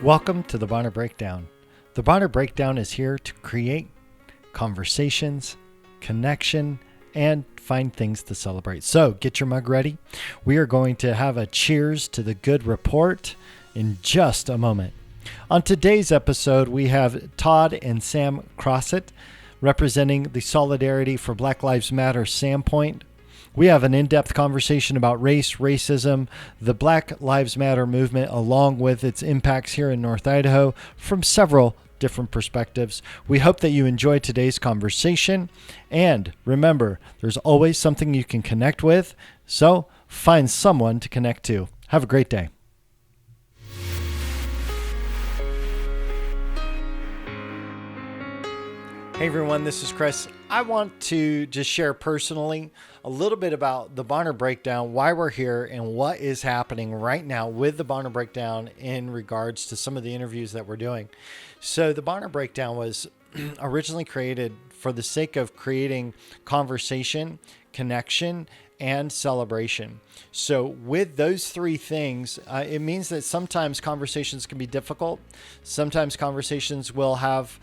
Welcome to the Bonner Breakdown. The Bonner Breakdown is here to create conversations, connection, and find things to celebrate. So get your mug ready. We are going to have a cheers to the good report in just a moment. On today's episode, we have Todd and Sam Crossett representing the Solidarity for Black Lives Matter Sandpoint. We have an in-depth conversation about race, racism, the Black Lives Matter movement, along with its impacts here in North Idaho from several different perspectives. We hope that you enjoy today's conversation. And remember, there's always something you can connect with, so find someone to connect to. Have a great day. Hey everyone, this is Chris. I want to just share personally a little bit about the Bonner Breakdown, why we're here, and what is happening right now with the Bonner Breakdown in regards to some of the interviews that we're doing. So the Bonner Breakdown was originally created for the sake of creating conversation, connection, and celebration. So with those three things, it means that sometimes conversations can be difficult. Sometimes conversations will have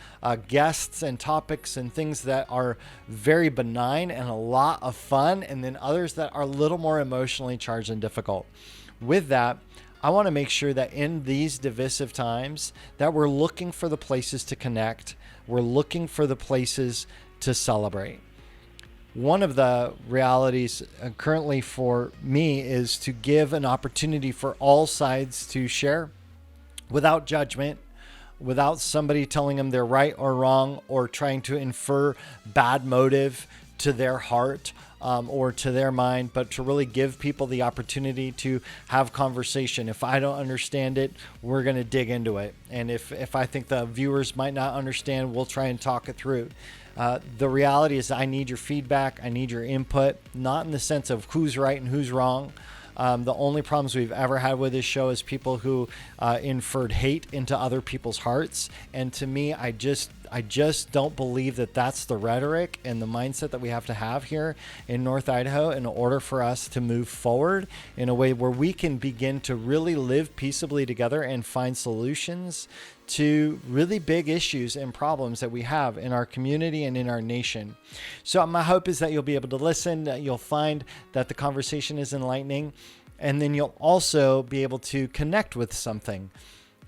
guests and topics and things that are very benign and a lot of fun, and then others that are a little more emotionally charged and difficult. With that, I want to make sure that in these divisive times that we're looking for the places to connect. We're looking for the places to celebrate. One of the realities currently for me is to give an opportunity for all sides to share without judgment, without somebody telling them they're right or wrong or trying to infer bad motive to their heart or to their mind, but to really give people the opportunity to have conversation. If I don't understand it, we're going to dig into it. And if I think the viewers might not understand, we'll try and talk it through. The reality is I need your feedback. I need your input, not in the sense of who's right and who's wrong. The only problems we've ever had with this show is people who inferred hate into other people's hearts. And to me, I just don't believe that that's the rhetoric and the mindset that we have to have here in North Idaho in order for us to move forward in a way where we can begin to really live peaceably together and find solutions to really big issues and problems that we have in our community and in our nation. So my hope is that you'll be able to listen, that you'll find that the conversation is enlightening, and then you'll also be able to connect with something.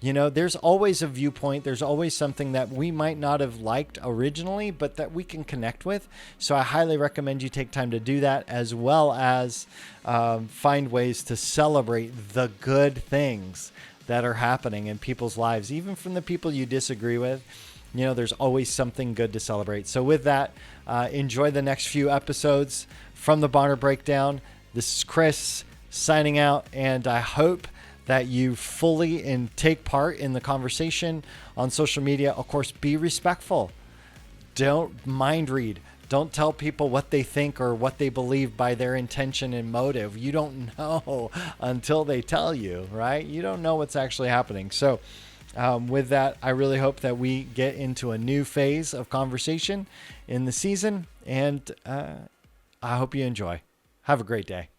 You know, there's always a viewpoint. There's always something that we might not have liked originally, but that we can connect with. So I highly recommend you take time to do that, as well as find ways to celebrate the good things that are happening in people's lives, even from the people you disagree with. You know, there's always something good to celebrate. So with that, enjoy the next few episodes from the Bonner Breakdown. This is Chris signing out, and I hope that you fully take part in the conversation on social media. Of course, be respectful. Don't mind read. Don't tell people what they think or what they believe by their intention and motive. You don't know until they tell you, right? You don't know what's actually happening. So with that, I really hope that we get into a new phase of conversation in the season, and I hope you enjoy. Have a great day.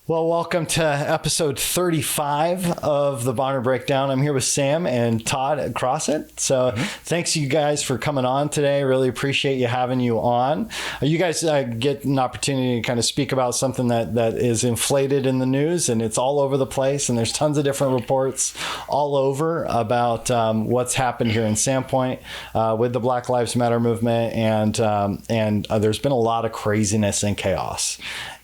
Well, welcome to episode 35 of the Bonner Breakdown. I'm here with Sam and Todd at Crossett. So thanks you guys for coming on today. Really appreciate having you on. You guys get an opportunity to kind of speak about something that is inflated in the news, and it's all over the place. And there's tons of different reports all over about what's happened here in Sandpoint with the Black Lives Matter movement. And there's been a lot of craziness and chaos.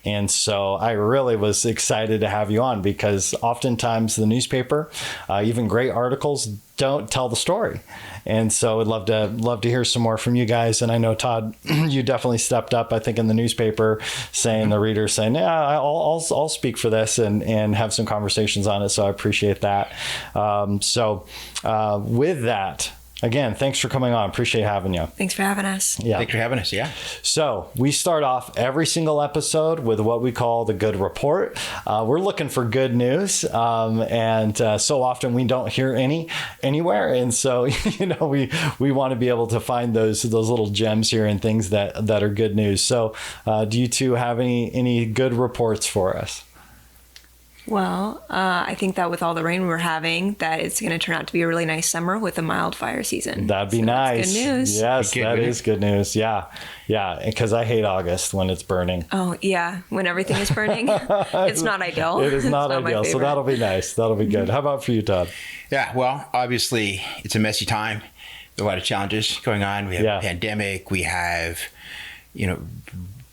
And so I really was excited to have you on, because oftentimes the newspaper, even great articles, don't tell the story. And so I'd love to hear some more from you guys. And I know, Todd, you definitely stepped up, I think, in the newspaper, saying the readers saying, yeah, I'll speak for this and have some conversations on it. So I appreciate that. With that, again, thanks for coming on. Appreciate having you. Thanks for having us. Yeah. Thanks for having us. Yeah. So we start off every single episode with what we call the good report. We're looking for good news. And so often we don't hear anywhere. And so, we want to be able to find those little gems here and things that are good news. So do you two have any good reports for us? Well, I think that with all the rain we're having, that it's going to turn out to be a really nice summer with a mild fire season. That'd be nice. That's good news. Yes, that is good news. Yeah. Yeah. Because I hate August when it's burning. Oh, yeah. When everything is burning, it's not ideal. It is not ideal. So that'll be nice. That'll be good. How about for you, Todd? Yeah. Well, obviously, it's a messy time. There's a lot of challenges going on. We have a pandemic. We have,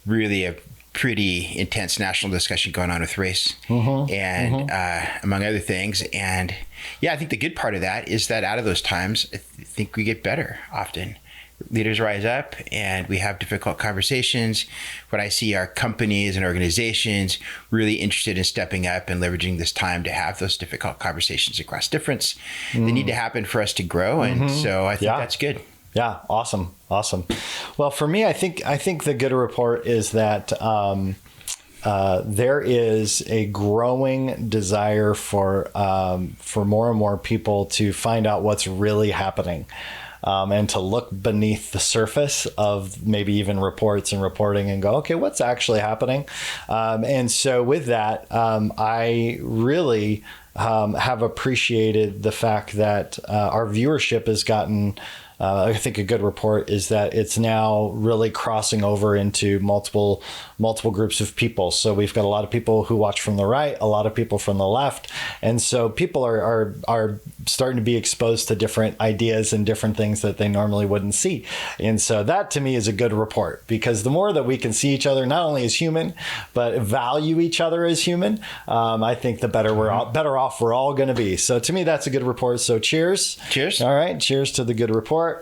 really a pretty intense national discussion going on with race and among other things. And I think the good part of that is that out of those times, I think we get better often. Leaders rise up and we have difficult conversations. What I see are companies and organizations really interested in stepping up and leveraging this time to have those difficult conversations across difference. They need to happen for us to grow. And so I think that's good. Yeah. Awesome. Well, for me, I think the good report is that there is a growing desire for more and more people to find out what's really happening. And to look beneath the surface of maybe even reports and reporting and go, okay, what's actually happening? And so with that, I really have appreciated the fact that our viewership has gotten, I think a good report is that it's now really crossing over into multiple groups of people. So we've got a lot of people who watch from the right, a lot of people from the left. And so people are starting to be exposed to different ideas and different things that they normally wouldn't see. And so that to me is a good report, because the more that we can see each other, not only as human, but value each other as human, I think the better better off we're all going to be. So to me, that's a good report. So cheers. Cheers. All right. Cheers to the good report.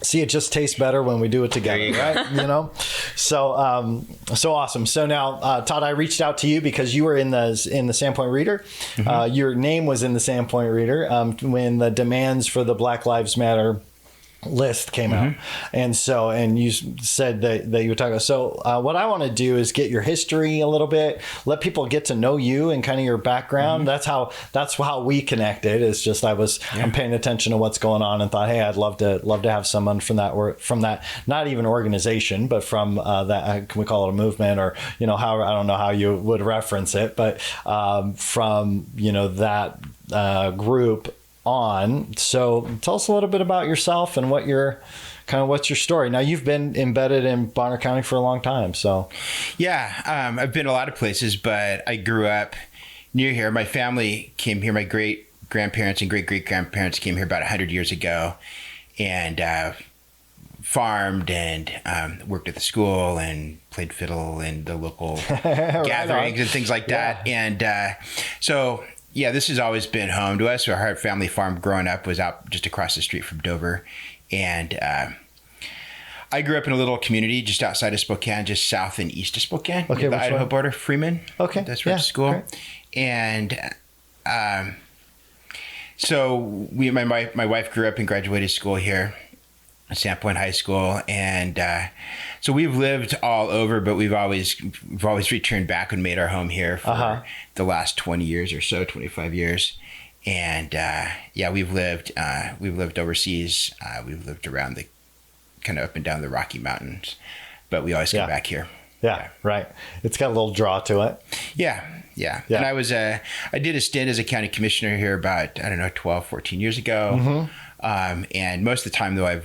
See, it just tastes better when we do it together, right? So awesome. So now, Todd, I reached out to you because you were in the Sandpoint Reader. Your name was in the Sandpoint Reader when the demands for the Black Lives Matter list came out. And you said that you were talking. So what I want to do is get your history a little bit, let people get to know you and kind of your background. That's how we connected. It's just I'm paying attention to what's going on and thought, hey, I'd love to have someone from that not even organization, but from that, can we call it a movement, or how, I don't know how you would reference it, but from that group on. So tell us a little bit about yourself and what's your story. Now, you've been embedded in Bonner County for a long time. So I've been a lot of places, but I grew up near here. My family came here. My great grandparents and great great grandparents came here about 100 years ago, and farmed and worked at the school and played fiddle in the local gatherings and things like that. And this has always been home to us. Our family farm growing up was out just across the street from Dover. And I grew up in a little community just outside of Spokane, just south and east of Spokane, near the Idaho border, Freeman. Okay. That's where I went to school. Great. And so my wife grew up and graduated school here at Sandpoint High School. And so we've lived all over, but we've always returned back and made our home here for the last 20 years or so, 25 years. And we've lived overseas. We've lived around the kind of up and down the Rocky Mountains, but we always come back here. Yeah, right. It's got a little draw to it. Yeah. And I did a stint as a county commissioner here about, 12, 14 years ago. And most of the time, though, I've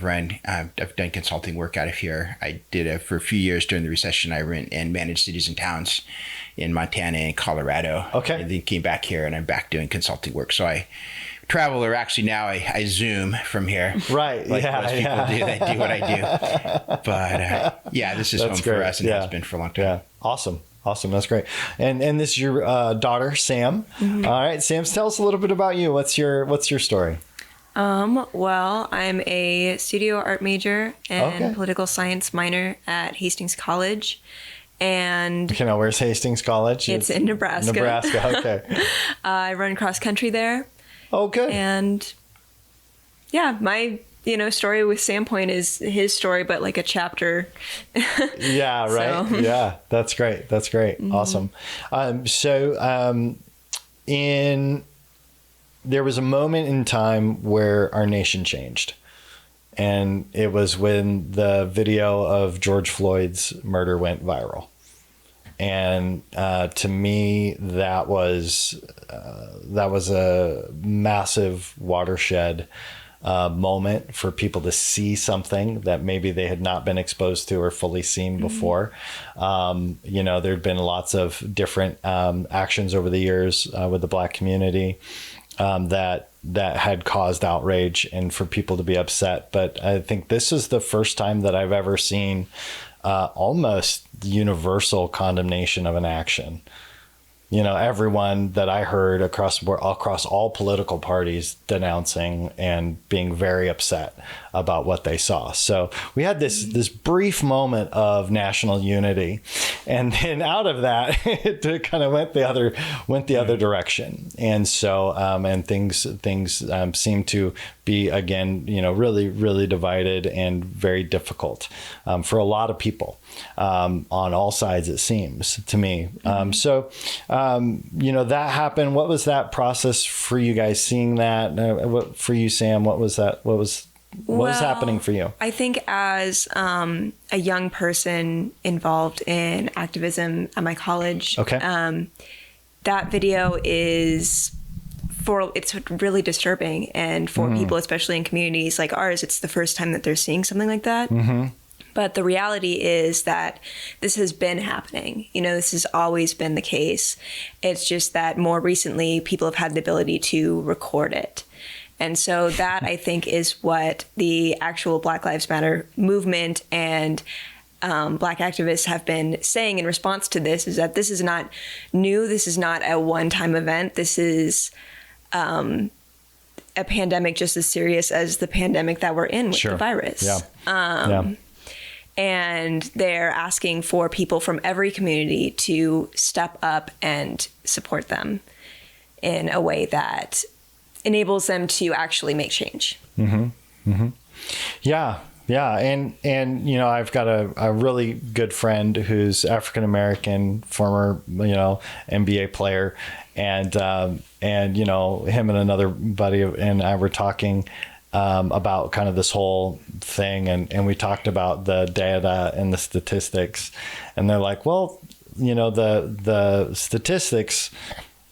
done consulting work out of here. I did it for a few years during the recession. I ran and managed cities and towns in Montana and Colorado. Okay. And then came back here, and I'm back doing consulting work. So I travel, or actually now I Zoom from here. Right. Like most people do. They do what I do. But this is home for us, and has been for a long time. Yeah. Awesome. That's great. And this is your daughter, Sam. All right, Sam, tell us a little bit about you. What's your story? Well, I'm a studio art major and political science minor at Hastings College. And where's Hastings College? It's in Nebraska. Okay. I run cross country there. Oh, good. And my story with Sandpoint is his story, but like a chapter. Yeah, right. So. Yeah, that's great. Awesome. There was a moment in time where our nation changed. And it was when the video of George Floyd's murder went viral. And to me, that was a massive watershed moment for people to see something that maybe they had not been exposed to or fully seen before. There'd been lots of different actions over the years with the Black community that had caused outrage and for people to be upset. But I think this is the first time that I've ever seen almost universal condemnation of an action. Everyone that I heard across all political parties denouncing and being very upset about what they saw. So we had this brief moment of national unity, and then out of that, it kind of went the other direction. And so and things seem to be again, really, really divided and very difficult for a lot of people on all sides. It seems to me. That happened. What was that process for you guys seeing that? For you, Sam, what was that? What was happening for you? I think as a young person involved in activism at my college, that video it's really disturbing. And for people, especially in communities like ours, it's the first time that they're seeing something like that. But the reality is that this has been happening. This has always been the case. It's just that more recently, people have had the ability to record it. And so that, I think, is what the actual Black Lives Matter movement and Black activists have been saying in response to this, is that this is not new. This is not a one-time event. This is a pandemic just as serious as the pandemic that we're in with the virus. And they're asking for people from every community to step up and support them in a way that enables them to actually make change. Yeah. And I've got a really good friend who's African-American, former, NBA player. And him and another buddy and I were talking about kind of this whole thing. And we talked about the data and the statistics, and they're like, well, the statistics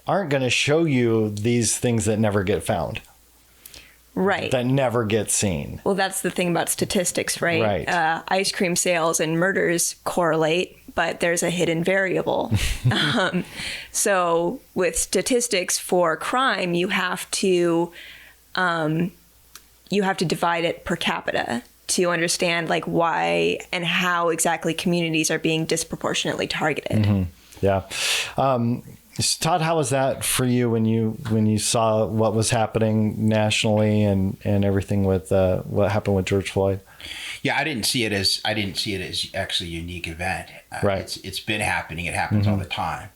aren't going to show you these things that never get found. Right. That never get seen. Well, that's the thing about statistics, right? Ice cream sales and murders correlate, but there's a hidden variable. So with statistics for crime, you have to divide it per capita to understand why and how exactly communities are being disproportionately targeted. Yeah. Todd, how was that for you when you saw what was happening nationally and everything with what happened with George Floyd? Yeah, I didn't see it as actually a unique event. Right. It's been happening. It happens all the time,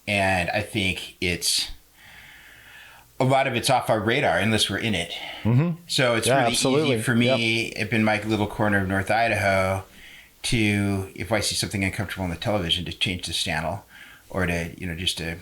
and I think a lot of it's off our radar unless we're in it. So it's really easy for me up in my little corner of North Idaho to, if I see something uncomfortable on the television, to change the channel or to, just to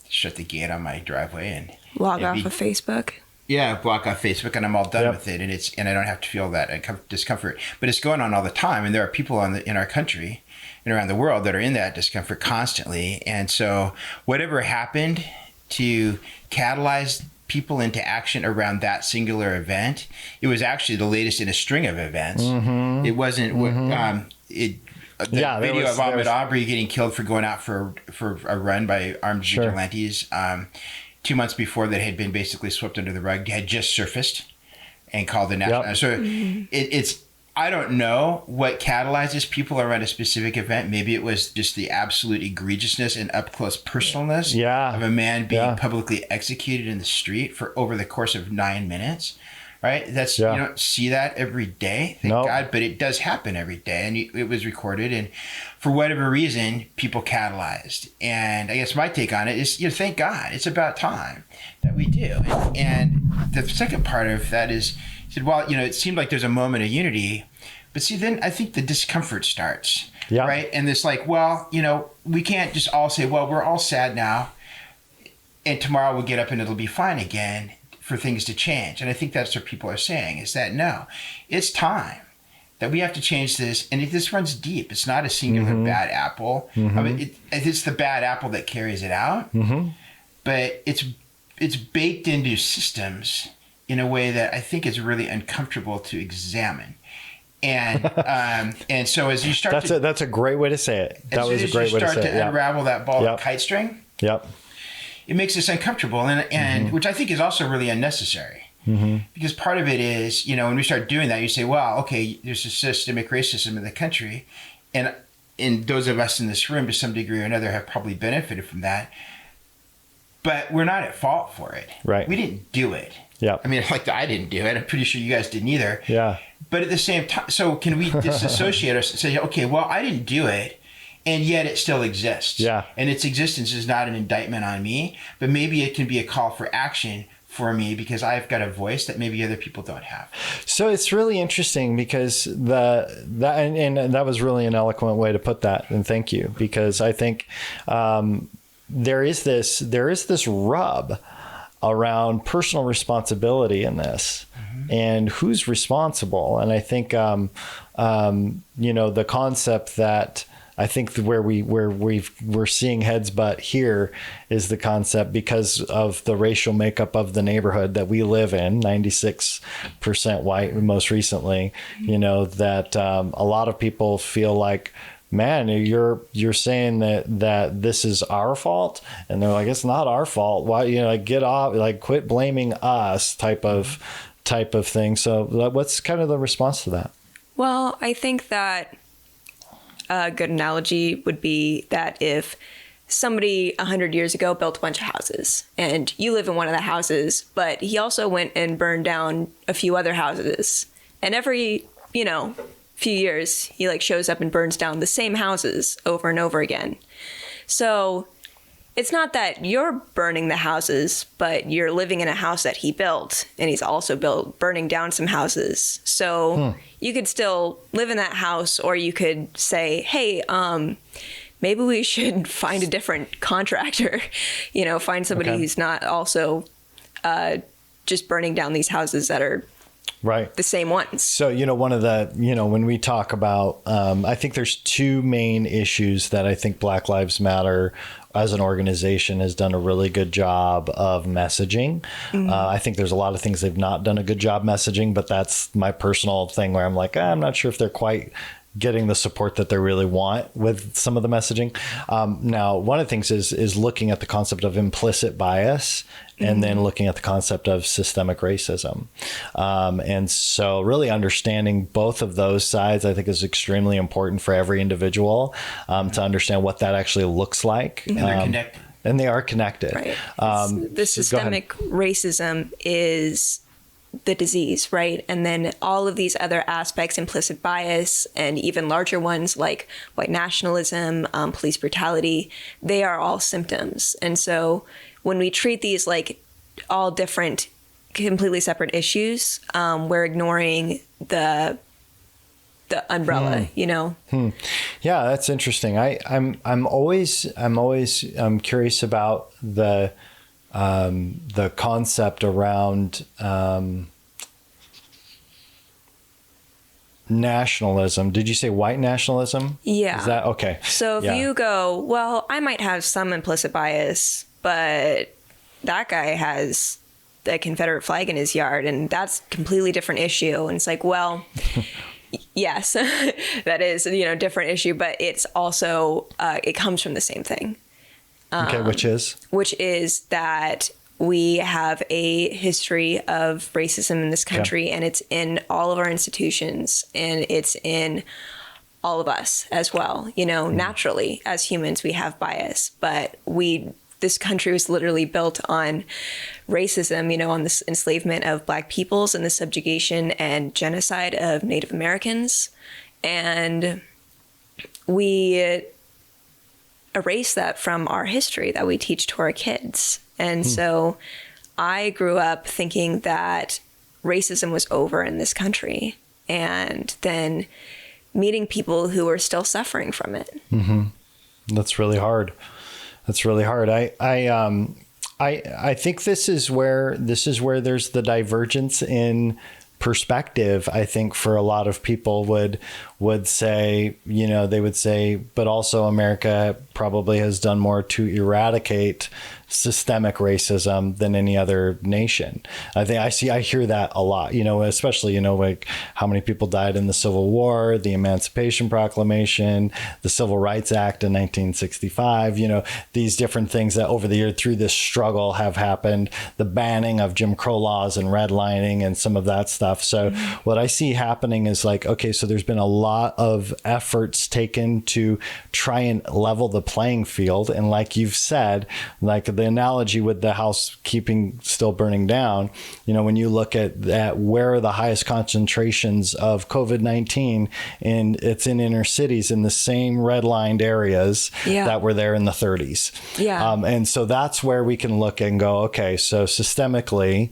shut the gate on my driveway and log off of Facebook. Yeah, block off Facebook, and I'm all done with it, and I don't have to feel that discomfort. But it's going on all the time, and there are people in our country and around the world that are in that discomfort constantly. And so whatever happened to catalyze people into action around that singular event, it was actually the latest in a string of events. It wasn't the video of Ahmaud Arbery getting killed for going out for a run by armed vigilantes 2 months before, that had been basically swept under the rug, had just surfaced and called the national. So it's I don't know what catalyzes people around a specific event. Maybe it was just the absolute egregiousness and up close personalness of a man being publicly executed in the street for over the course of 9 minutes. Right? That's you don't see that every day, thank God, but it does happen every day, and it was recorded, and for whatever reason, people catalyzed. And I guess my take on it is, thank God, it's about time that we do. And the second part of that is, said, well, it seemed like there's a moment of unity, but see, then I think the discomfort starts, right? And it's like, well, we can't just all say, well, we're all sad now, and tomorrow we'll get up and it'll be fine again, for things to change. And I think that's what people are saying, is that no, it's time that we have to change this. And this runs deep. It's not a singular bad apple. I mean, it's the bad apple that carries it out. But it's baked into systems in a way that I think is really uncomfortable to examine. And so as you start that's a great way to say it. That was a great way to say it. As you start to unravel that ball of kite string, it makes us uncomfortable, and which I think is also really unnecessary. Because part of it is, when we start doing that, you say, well, okay, there's a systemic racism in the country, and those of us in this room to some degree or another have probably benefited from that, but we're not at fault for it. Right. We didn't do it. Yeah. I mean, I didn't do it. I'm pretty sure you guys didn't either. Yeah. But at the same time, so can we disassociate us and say, okay, well, I didn't do it, and yet it still exists. Yeah. And its existence is not an indictment on me, but maybe it can be a call for action for me because I've got a voice that maybe other people don't have. So it's really interesting because that was really an eloquent way to put that, and thank you, because I think there is this rub around personal responsibility in this, and who's responsible. And I think the concept that I think where we're seeing heads butt here is the concept, because of the racial makeup of the neighborhood that we live in, 96% white most recently, that a lot of people feel like, man, you're saying that this is our fault, and they're like, it's not our fault. Why, get off, quit blaming us, type of thing. So what's kind of the response to that? Well, I think that a good analogy would be that if somebody 100 years ago built a bunch of houses and you live in one of the houses, but he also went and burned down a few other houses, and every, few years he shows up and burns down the same houses over and over again. So it's not that you're burning the houses, but you're living in a house that he built, and he's also burning down some houses. So you could still live in that house, or you could say, hey, maybe we should find a different contractor, find somebody who's not also just burning down these houses that are the same ones. So, one of the, when we talk about, I think there's two main issues that I think Black Lives Matter as an organization has done a really good job of messaging. I think there's a lot of things they've not done a good job messaging, but that's my personal thing where I'm like, I'm not sure if they're quite getting the support that they really want with some of the messaging. Now, one of the things is looking at the concept of implicit bias, and then looking at the concept of systemic racism. And so really understanding both of those sides, I think, is extremely important for every individual to understand what that actually looks like. And they're connected. And they are connected. Right. The systemic racism is the disease, right? And then all of these other aspects, implicit bias, and even larger ones like white nationalism, police brutality, they are all symptoms. And so when we treat these like all different, completely separate issues, we're ignoring the umbrella, Yeah, that's interesting. I'm always curious about the concept around nationalism. Did you say white nationalism? Yeah. Is that okay? So if you go, well, I might have some implicit bias, but that guy has the Confederate flag in his yard, and that's a completely different issue. And it's like, well, yes, that is, different issue, but it's also, it comes from the same thing. Okay, which is that we have a history of racism in this country, and it's in all of our institutions, and it's in all of us as well. Naturally, as humans, we have bias, but this country was literally built on racism, on this enslavement of Black peoples and the subjugation and genocide of Native Americans. And we erase that from our history that we teach to our kids. And so I grew up thinking that racism was over in this country, and then meeting people who are still suffering from it. That's really hard. I think this is where there's the divergence in perspective, I think for a lot of people would say, they would say, but also America probably has done more to eradicate systemic racism than any other nation. I hear that a lot, especially, like how many people died in the Civil War, the Emancipation Proclamation, the Civil Rights Act in 1965, these different things that over the year through this struggle have happened, the banning of Jim Crow laws and redlining and some of that stuff. So what I see happening is like, okay, so there's been a lot of efforts taken to try and level the playing field. And like you've said, like the analogy with the house still burning down, when you look at where are the highest concentrations of COVID-19, and it's in inner cities in the same redlined areas that were there in the 30s. Yeah. And so that's where we can look and go, okay, so systemically,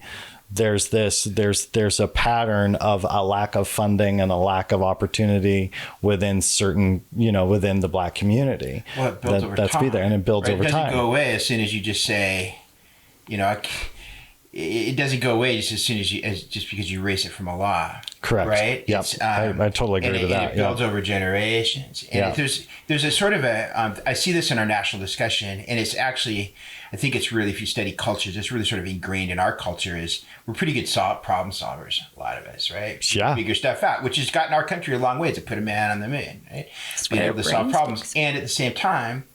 there's a pattern of a lack of funding and a lack of opportunity within certain, within the Black community. Well, it builds over time. That's be there, and it builds over time. It doesn't go away as soon as you just say, it doesn't go away just as soon as just because you erase it from a law. Correct. Right? Yep. I totally agree with that. And it builds over generations. And there's a sort of I see this in our national discussion, and it's actually, I think it's really, if you study cultures, it's really sort of ingrained in our culture is we're pretty good problem solvers, a lot of us, right? Yeah. Figure stuff out, which has gotten our country a long way to put a man on the moon, right? Being able to solve problems. And at the same time,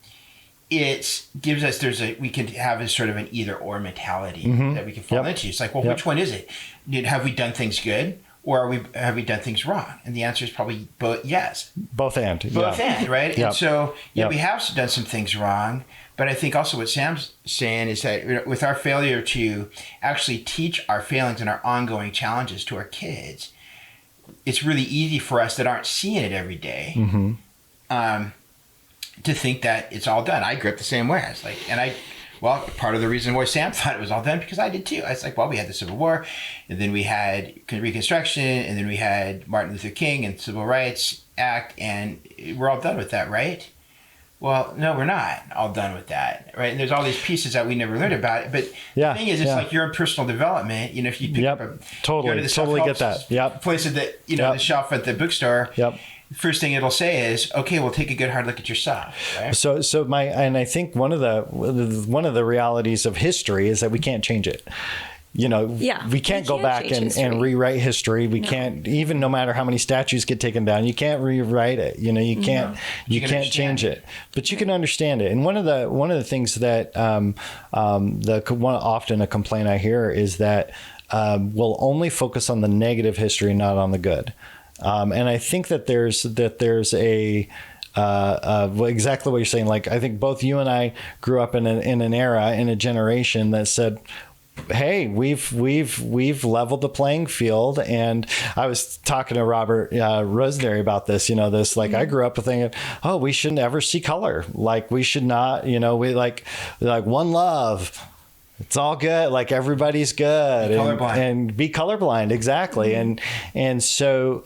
it gives us, we can have a sort of an either or mentality that we can fall into. It's like, well, which one is it? Have we done things good? Or have we done things wrong? And the answer is probably both. Yes, both and right. And so we have done some things wrong, but I think also what Sam's saying is that with our failure to actually teach our failings and our ongoing challenges to our kids, it's really easy for us that aren't seeing it every day to think that it's all done. I grew up the same way. It's like, part of the reason why Sam thought it was all done, because I did too. I was like, well, we had the Civil War, and then we had Reconstruction, and then we had Martin Luther King and Civil Rights Act, and we're all done with that, right? Well, no, we're not all done with that, right? And there's all these pieces that we never learned about. But the thing is, it's like your own personal development. If you pick up totally get that. Yep. Place at the shelf at the bookstore. Yep. First thing it'll say is, okay, well, take a good hard look at yourself. Right? And I think one of the realities of history is that we can't change it. We can't go back and rewrite history. We can't, even no matter how many statues get taken down, you can't rewrite it. You can't change it, but you can understand it. And one of the things that often a complaint I hear is that we'll only focus on the negative history, not on the good. And I think that there's exactly what you're saying. Like, I think both you and I grew up in an era, in a generation that said, hey, we've leveled the playing field. And I was talking to Robert Rosenberry about this, I grew up thinking, oh, we shouldn't ever see color. Like, we should not, we like one love. It's all good. Like, everybody's good, and be colorblind. Exactly. And so,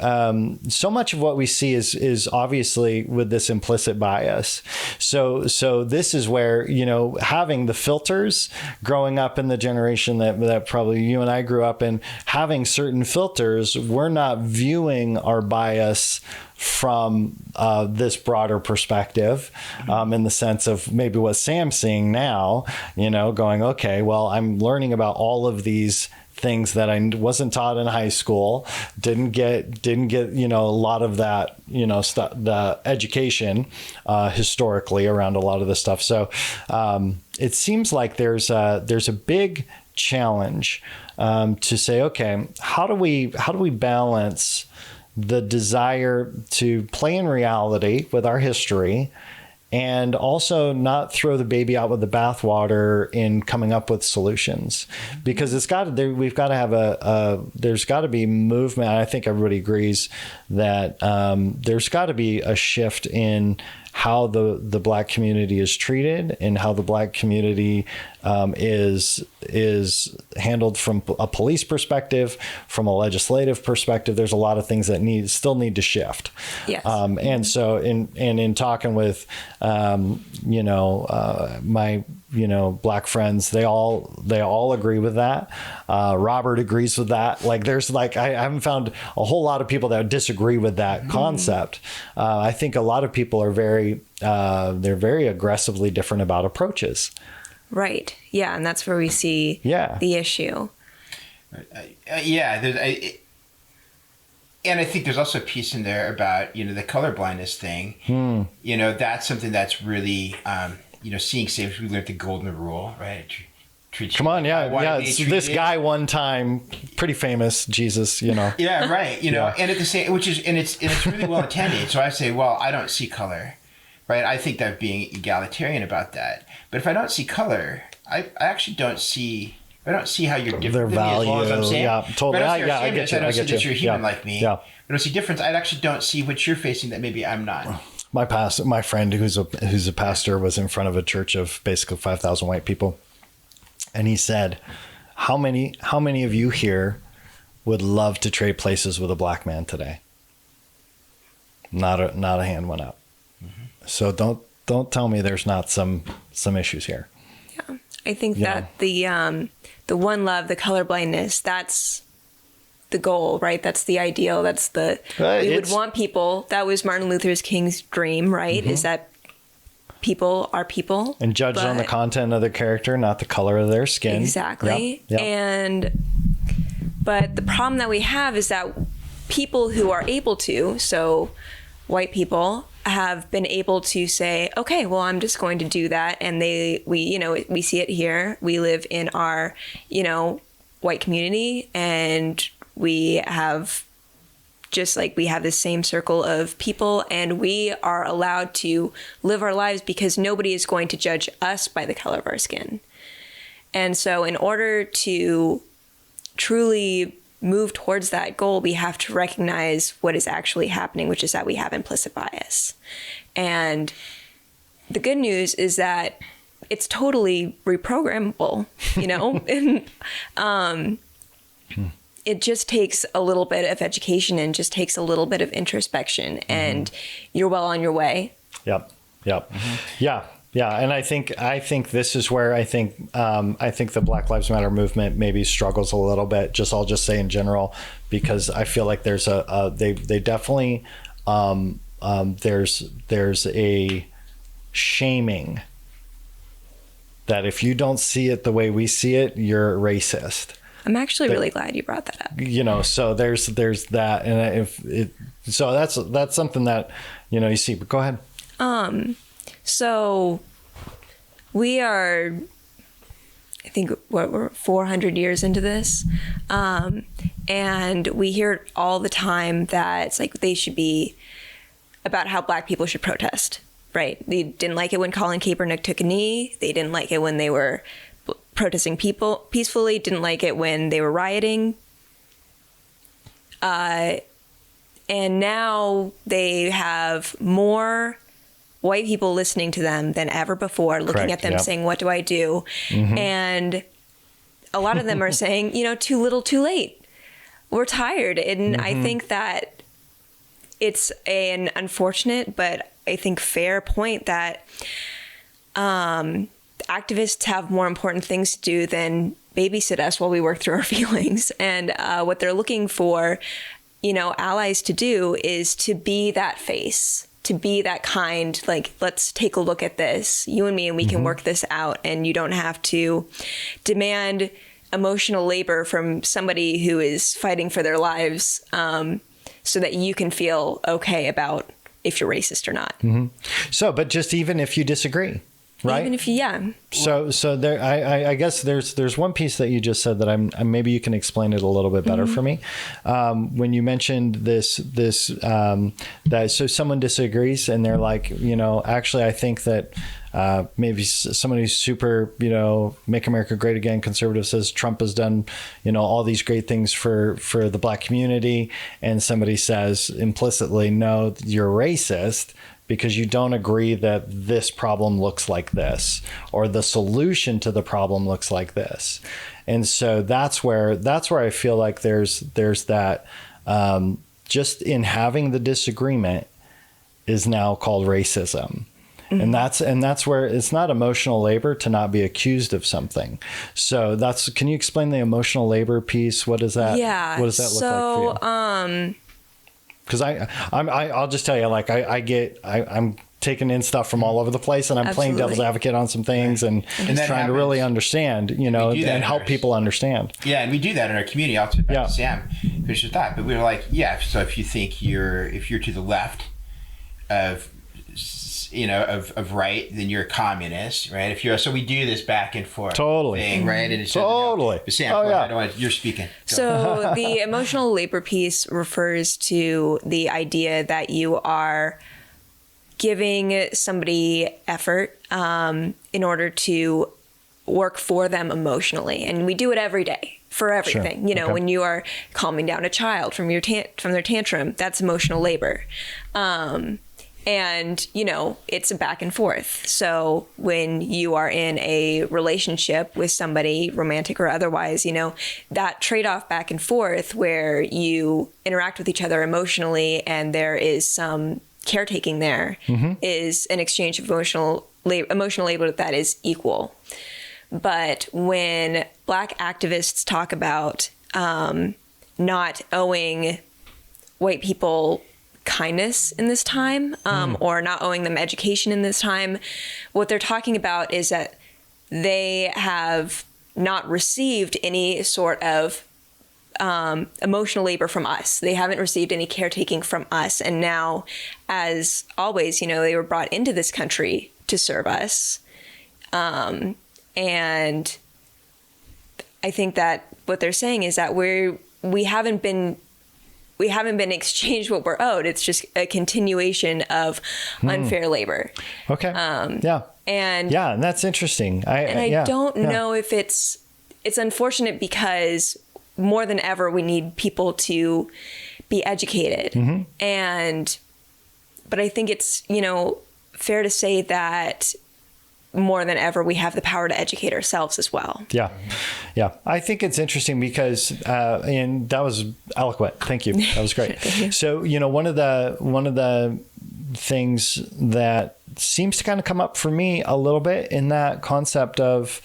so much of what we see is obviously with this implicit bias. So this is where, having the filters, growing up in the generation that probably you and I grew up in, having certain filters, we're not viewing our bias from this broader perspective, in the sense of maybe what Sam's seeing now, going, okay, well, I'm learning about all of these things that I wasn't taught in high school, didn't get, a lot of that, the education, historically around a lot of this stuff. So, it seems like there's a big challenge, to say, okay, how do we balance the desire to play in reality with our history, and also not throw the baby out with the bathwater in coming up with solutions, because we've got to have there's got to be movement. I think everybody agrees that there's got to be a shift in how the Black community is treated and how the Black community is handled from a police perspective, from a legislative perspective. There's a lot of things that still need to shift. Yes. And so in talking with, my black friends, they all agree with that. Robert agrees with that. Like there's like, I haven't found a whole lot of people that disagree with that concept. I think a lot of people are they're very aggressively different about approaches. Right. Yeah. And that's where we see the issue. And I think there's also a piece in there about, the color blindness thing. That's something that's really, seeing saves, we learned the golden rule, right? Come on, it's this guy one time, pretty famous, Jesus, Yeah, right. And at the same, it's really well intended. So I say, well, I don't see color, right? I think that being egalitarian about that. But if I don't see color, I actually don't see how you're different than me, as long as I'm saying. Yeah, totally. I get you. I don't see that you're human like me. Yeah. I don't see difference. I actually don't see what you're facing that maybe I'm not. My friend who's a pastor was in front of a church of basically 5,000 white people. And he said, how many of you here would love to trade places with a black man today? Not a hand went up. Mm-hmm. So don't tell me there's not some issues here. Yeah. I think that the one love, the colorblindness, that's the goal, right? That's the ideal. That's we would want people. That was Martin Luther King's dream, right? Mm-hmm. Is that people are people. And judged on the content of their character, not the color of their skin. Exactly. Yep. But the problem that we have is that people who are able to, so white people, have been able to say, okay, well, I'm just going to do that. And we see it here. We live in our, white community, and we have this same circle of people, and we are allowed to live our lives because nobody is going to judge us by the color of our skin. And so in order to truly move towards that goal, we have to recognize what is actually happening, which is that we have implicit bias. And the good news is that it's totally reprogrammable, and it just takes a little bit of education and just takes a little bit of introspection, and you're well on your way. Yep. Mm-hmm. Yeah. And I think this is where I think the Black Lives Matter movement maybe struggles a little bit. I'll just say in general, because I feel like there's they definitely there's a shaming that if you don't see it the way we see it, you're racist. I'm actually really glad you brought that up. So there's that, and so that's something that you see. But go ahead. So we are, I think, we're 400 years into this, and we hear it all the time that it's like they should be about how black people should protest. Right? They didn't like it when Colin Kaepernick took a knee. They didn't like it when they were protesting people peacefully, didn't like it when they were rioting. And now they have more white people listening to them than ever before, looking at them saying, what do I do? Mm-hmm. And a lot of them are saying, too little, too late. We're tired. And I think that it's an unfortunate, but I think fair point that activists have more important things to do than babysit us while we work through our feelings. And what they're looking for, allies to do is to be that face, to be that kind, like, let's take a look at this, you and me, and we can work this out. And you don't have to demand emotional labor from somebody who is fighting for their lives so that you can feel okay about if you're racist or not. Mm-hmm. So, but just even if you disagree, right? Even if So there, I guess there's one piece that you just said that maybe you can explain it a little bit better for me. When you mentioned this that so someone disagrees and they're like, actually I think that maybe somebody who's super, make America great again, conservative, says Trump has done, all these great things for the black community. And somebody says implicitly, no, you're racist because you don't agree that this problem looks like this, or the solution to the problem looks like this. And so that's where I feel like there's that, just in having the disagreement is now called racism. And that's where it's not emotional labor to not be accused of something. So can you explain the emotional labor piece? What does that, what does that look like for you? Because I'll just tell you, like I'm taking in stuff from all over the place, and I'm playing devil's advocate on some things and trying to really understand, and help people understand. Yeah, and we do that in our community. I'll tip back to Sam, finish your thought. But we were like, so if you think if you're to the left of right, then you're a communist, right? So we do this back and forth thing, right? And it's totally. But Sam, you're speaking. So the emotional labor piece refers to the idea that you are giving somebody effort in order to work for them emotionally, and we do it every day for everything. Sure. When you are calming down a child from their tantrum, that's emotional labor. And, it's a back and forth. So when you are in a relationship with somebody, romantic or otherwise, that trade-off back and forth where you interact with each other emotionally and there is some caretaking there is an exchange of emotional labor that is equal. But when Black activists talk about not owing white people kindness in this time, or not owing them education in this time, what they're talking about is that they have not received any sort of emotional labor from us. They haven't received any caretaking from us. And now, as always, they were brought into this country to serve us. And I think that what they're saying is that we haven't been exchanged what we're owed. It's just a continuation of unfair labor. Okay. And that's interesting. I don't know if it's unfortunate because more than ever we need people to be educated. But I think it's, fair to say that more than ever, we have the power to educate ourselves as well. Yeah. I think it's interesting because, and that was eloquent. Thank you. That was great. So, one of the things that seems to kind of come up for me a little bit in that concept of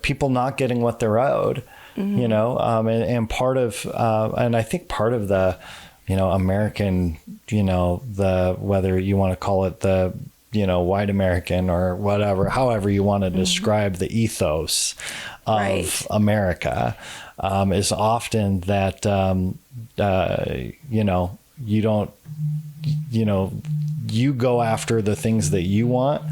people not getting what they're owed, and part of, and I think part of the, American, the, whether you want to call it the, white American or whatever, however you want to describe the ethos of America, is often that, you don't, you go after the things that you want.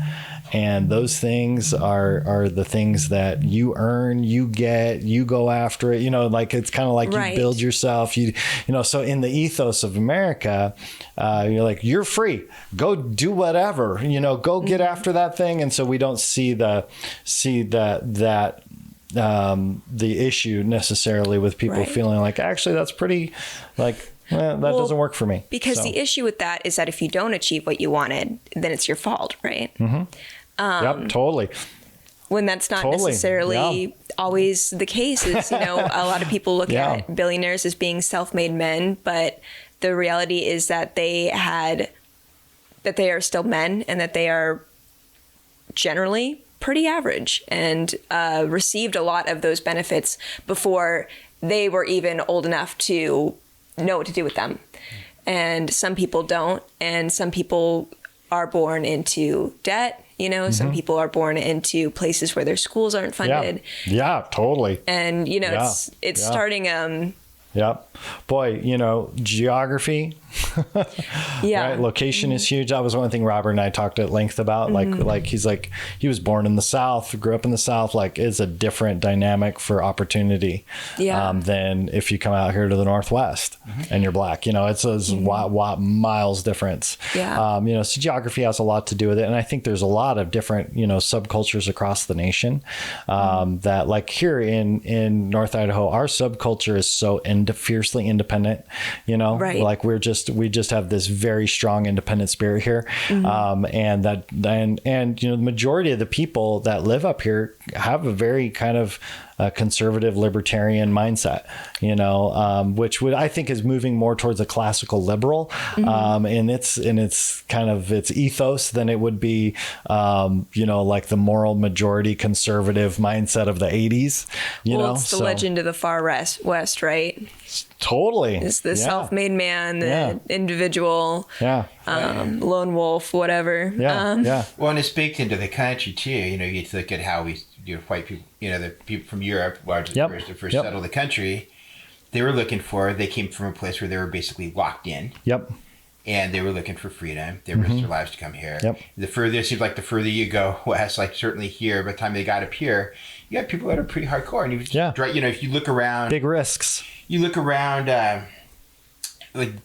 And those things are the things that you earn, you get, you go after it, it's kind of like you build yourself, so in the ethos of America, you're like, you're free, go do whatever, go get after that thing. And so we don't see the issue necessarily with people feeling like, actually, that's pretty that doesn't work for me. Because the issue with that is that if you don't achieve what you wanted, then it's your fault, right? Yep, totally. When that's not necessarily always the case. Is, a lot of people look at billionaires as being self-made men, but the reality is that they are still men and that they are generally pretty average and received a lot of those benefits before they were even old enough to know what to do with them. And some people don't, and some people are born into debt. Some people are born into places where their schools aren't funded. Yeah, totally. And, it's starting... Boy, geography, right? Location is huge. That was one thing Robert and I talked at length about. He's like, he was born in the South, grew up in the South. It's a different dynamic for opportunity than if you come out here to the Northwest and you're Black. It's a miles difference. So geography has a lot to do with it. And I think there's a lot of different, subcultures across the nation that, like here in North Idaho, our subculture is so fiercely independent, like we just have this very strong independent spirit here. And the majority of the people that live up here have a very kind of conservative libertarian mindset, which I think is moving more towards a classical liberal in its kind of its ethos than it would be, like the moral majority conservative mindset of the 80s. It's the legend of the far west, right? Totally. It's the self-made man, the individual, lone wolf, whatever. Well, and it's baked into the country too. You look at how we, white people, the people from Europe, largely first settled the country. They came from a place where they were basically locked in. Yep. And they were looking for freedom. They risked their lives to come here. Yep. It seems like the further you go west, like certainly here, by the time they got up here, you got people that are pretty hardcore. And if you look around, big risks. You look around,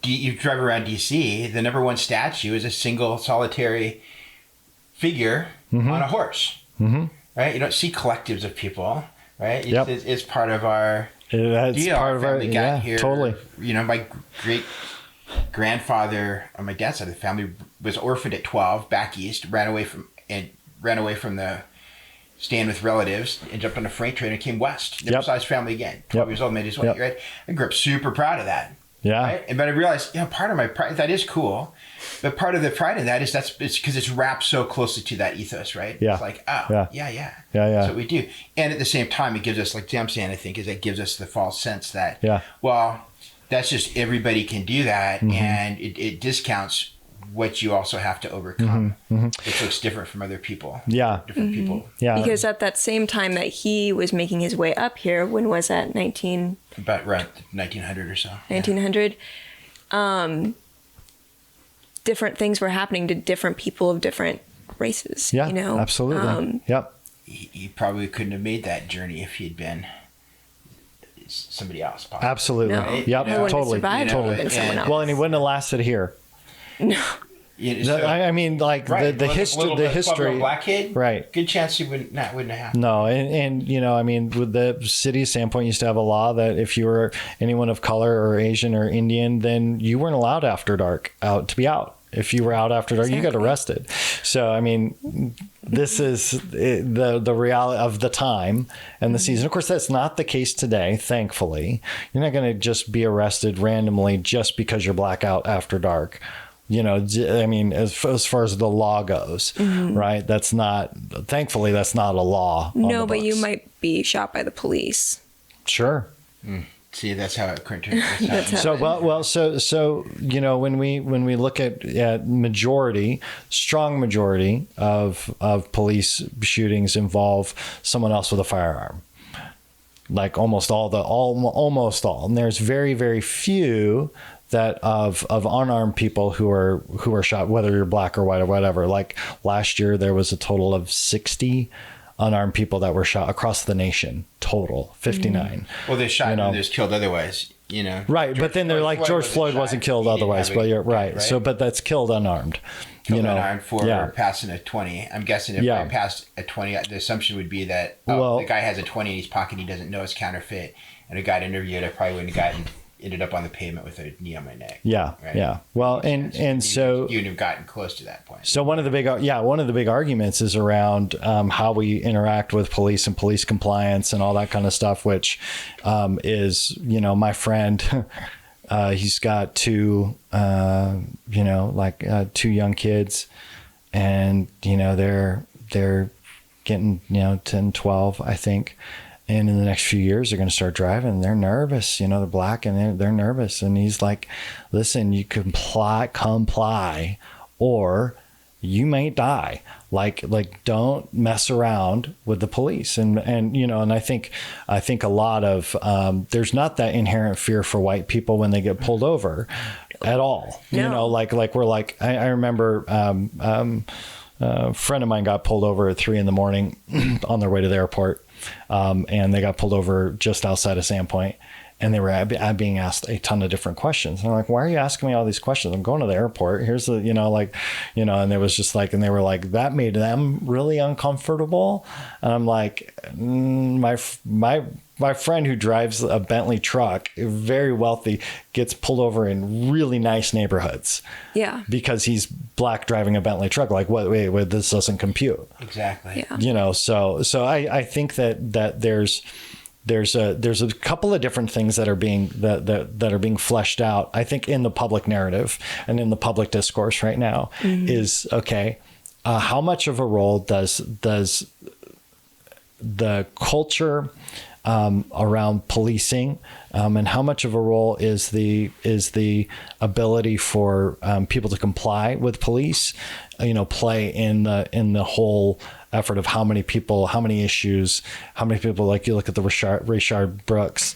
you drive around D.C., the number one statue is a single solitary figure on a horse. Mm-hmm. Right? You don't see collectives of people, right? It's part of our deal. Part of our here, totally. My great grandfather on my dad's side of the family was orphaned at 12 back east, ran away from the staying with relatives and jumped on a freight train and came west. Never saw his family again. 12 years old, made his way, right? I grew up super proud of that. Yeah. Right? But I realized, part of my pride, that is cool. But part of the pride in that is it's because it's wrapped so closely to that ethos, right? Yeah. It's like, that's what we do. And at the same time, it gives us, like Sam's saying, I think, is it gives us the false sense that, that's just everybody can do that. And it discounts what you also have to overcome. It looks different from other people. Different people. Yeah. Because at that same time that he was making his way up here, when was that? About around 1900 or so. 1900. Different things were happening to different people of different races. Yeah, absolutely. He probably couldn't have made that journey if he'd been somebody else. Possibly. Absolutely. No. Yep. Totally. Totally. Someone else. Well, and he wouldn't have lasted here. No. I mean, like the history, black kid, right? Good chance he wouldn't have happened. No, and I mean, with the city of Sandpoint used to have a law that if you were anyone of color or Asian or Indian, then you weren't allowed after dark to be out. If you were out after dark, you got arrested. So, I mean, this is the reality of the time and the season. Of course, that's not the case today, thankfully. You're not going to just be arrested randomly just because you're black out after dark. I mean, as far as the law goes, right? Thankfully, that's not a law. No, but you might be shot by the police. Sure. See, that's how it could. So when we look at strong majority of police shootings involve someone else with a firearm, like almost all, and there's very, very few that of unarmed people who are shot, whether you're black or white or whatever. Like last year, there was a total of 60 unarmed people that were shot across the nation. Total 59. Well, they shot and there's killed otherwise. Right, but then they're like George Floyd wasn't killed otherwise. But you're right. So, but that's killed unarmed. Unarmed for passing a 20. I'm guessing if I passed a 20, the assumption would be that the guy has a 20 in his pocket, he doesn't know it's counterfeit, and I got interviewed, I probably wouldn't have ended up on the pavement with a knee on my neck. Yeah. Right? Yeah. Well, and so you'd have gotten close to that point. So one of the big arguments is around how we interact with police and police compliance and all that kind of stuff, which is, my friend, he's got two young kids, and, they're getting, 10, 12, I think. And in the next few years, they're going to start driving. They're nervous, they're black and they're nervous. And he's like, listen, you comply, or you may die. Like don't mess around with the police. And I think a lot of, there's not that inherent fear for white people when they get pulled over at all. No. I remember, a friend of mine got pulled over at 3 a.m. on their way to the airport. And they got pulled over just outside of Sandpoint, and they were being asked a ton of different questions. And I'm like, why are you asking me all these questions? I'm going to the airport. Here's the, and it was just like, and they were like, that made them really uncomfortable. And I'm like, my friend who drives a Bentley truck, very wealthy, gets pulled over in really nice neighborhoods. Yeah. Because he's black driving a Bentley truck. Like, wait, this doesn't compute. Exactly. Yeah. So I think that there's there's a couple of different things that are being that are being fleshed out, I think, in the public narrative and in the public discourse right now. Is okay. How much of a role does the culture around policing, and how much of a role is the ability for people to comply with police, play in the whole effort of how many people, how many issues, how many people, like you look at the Rayshard Brooks,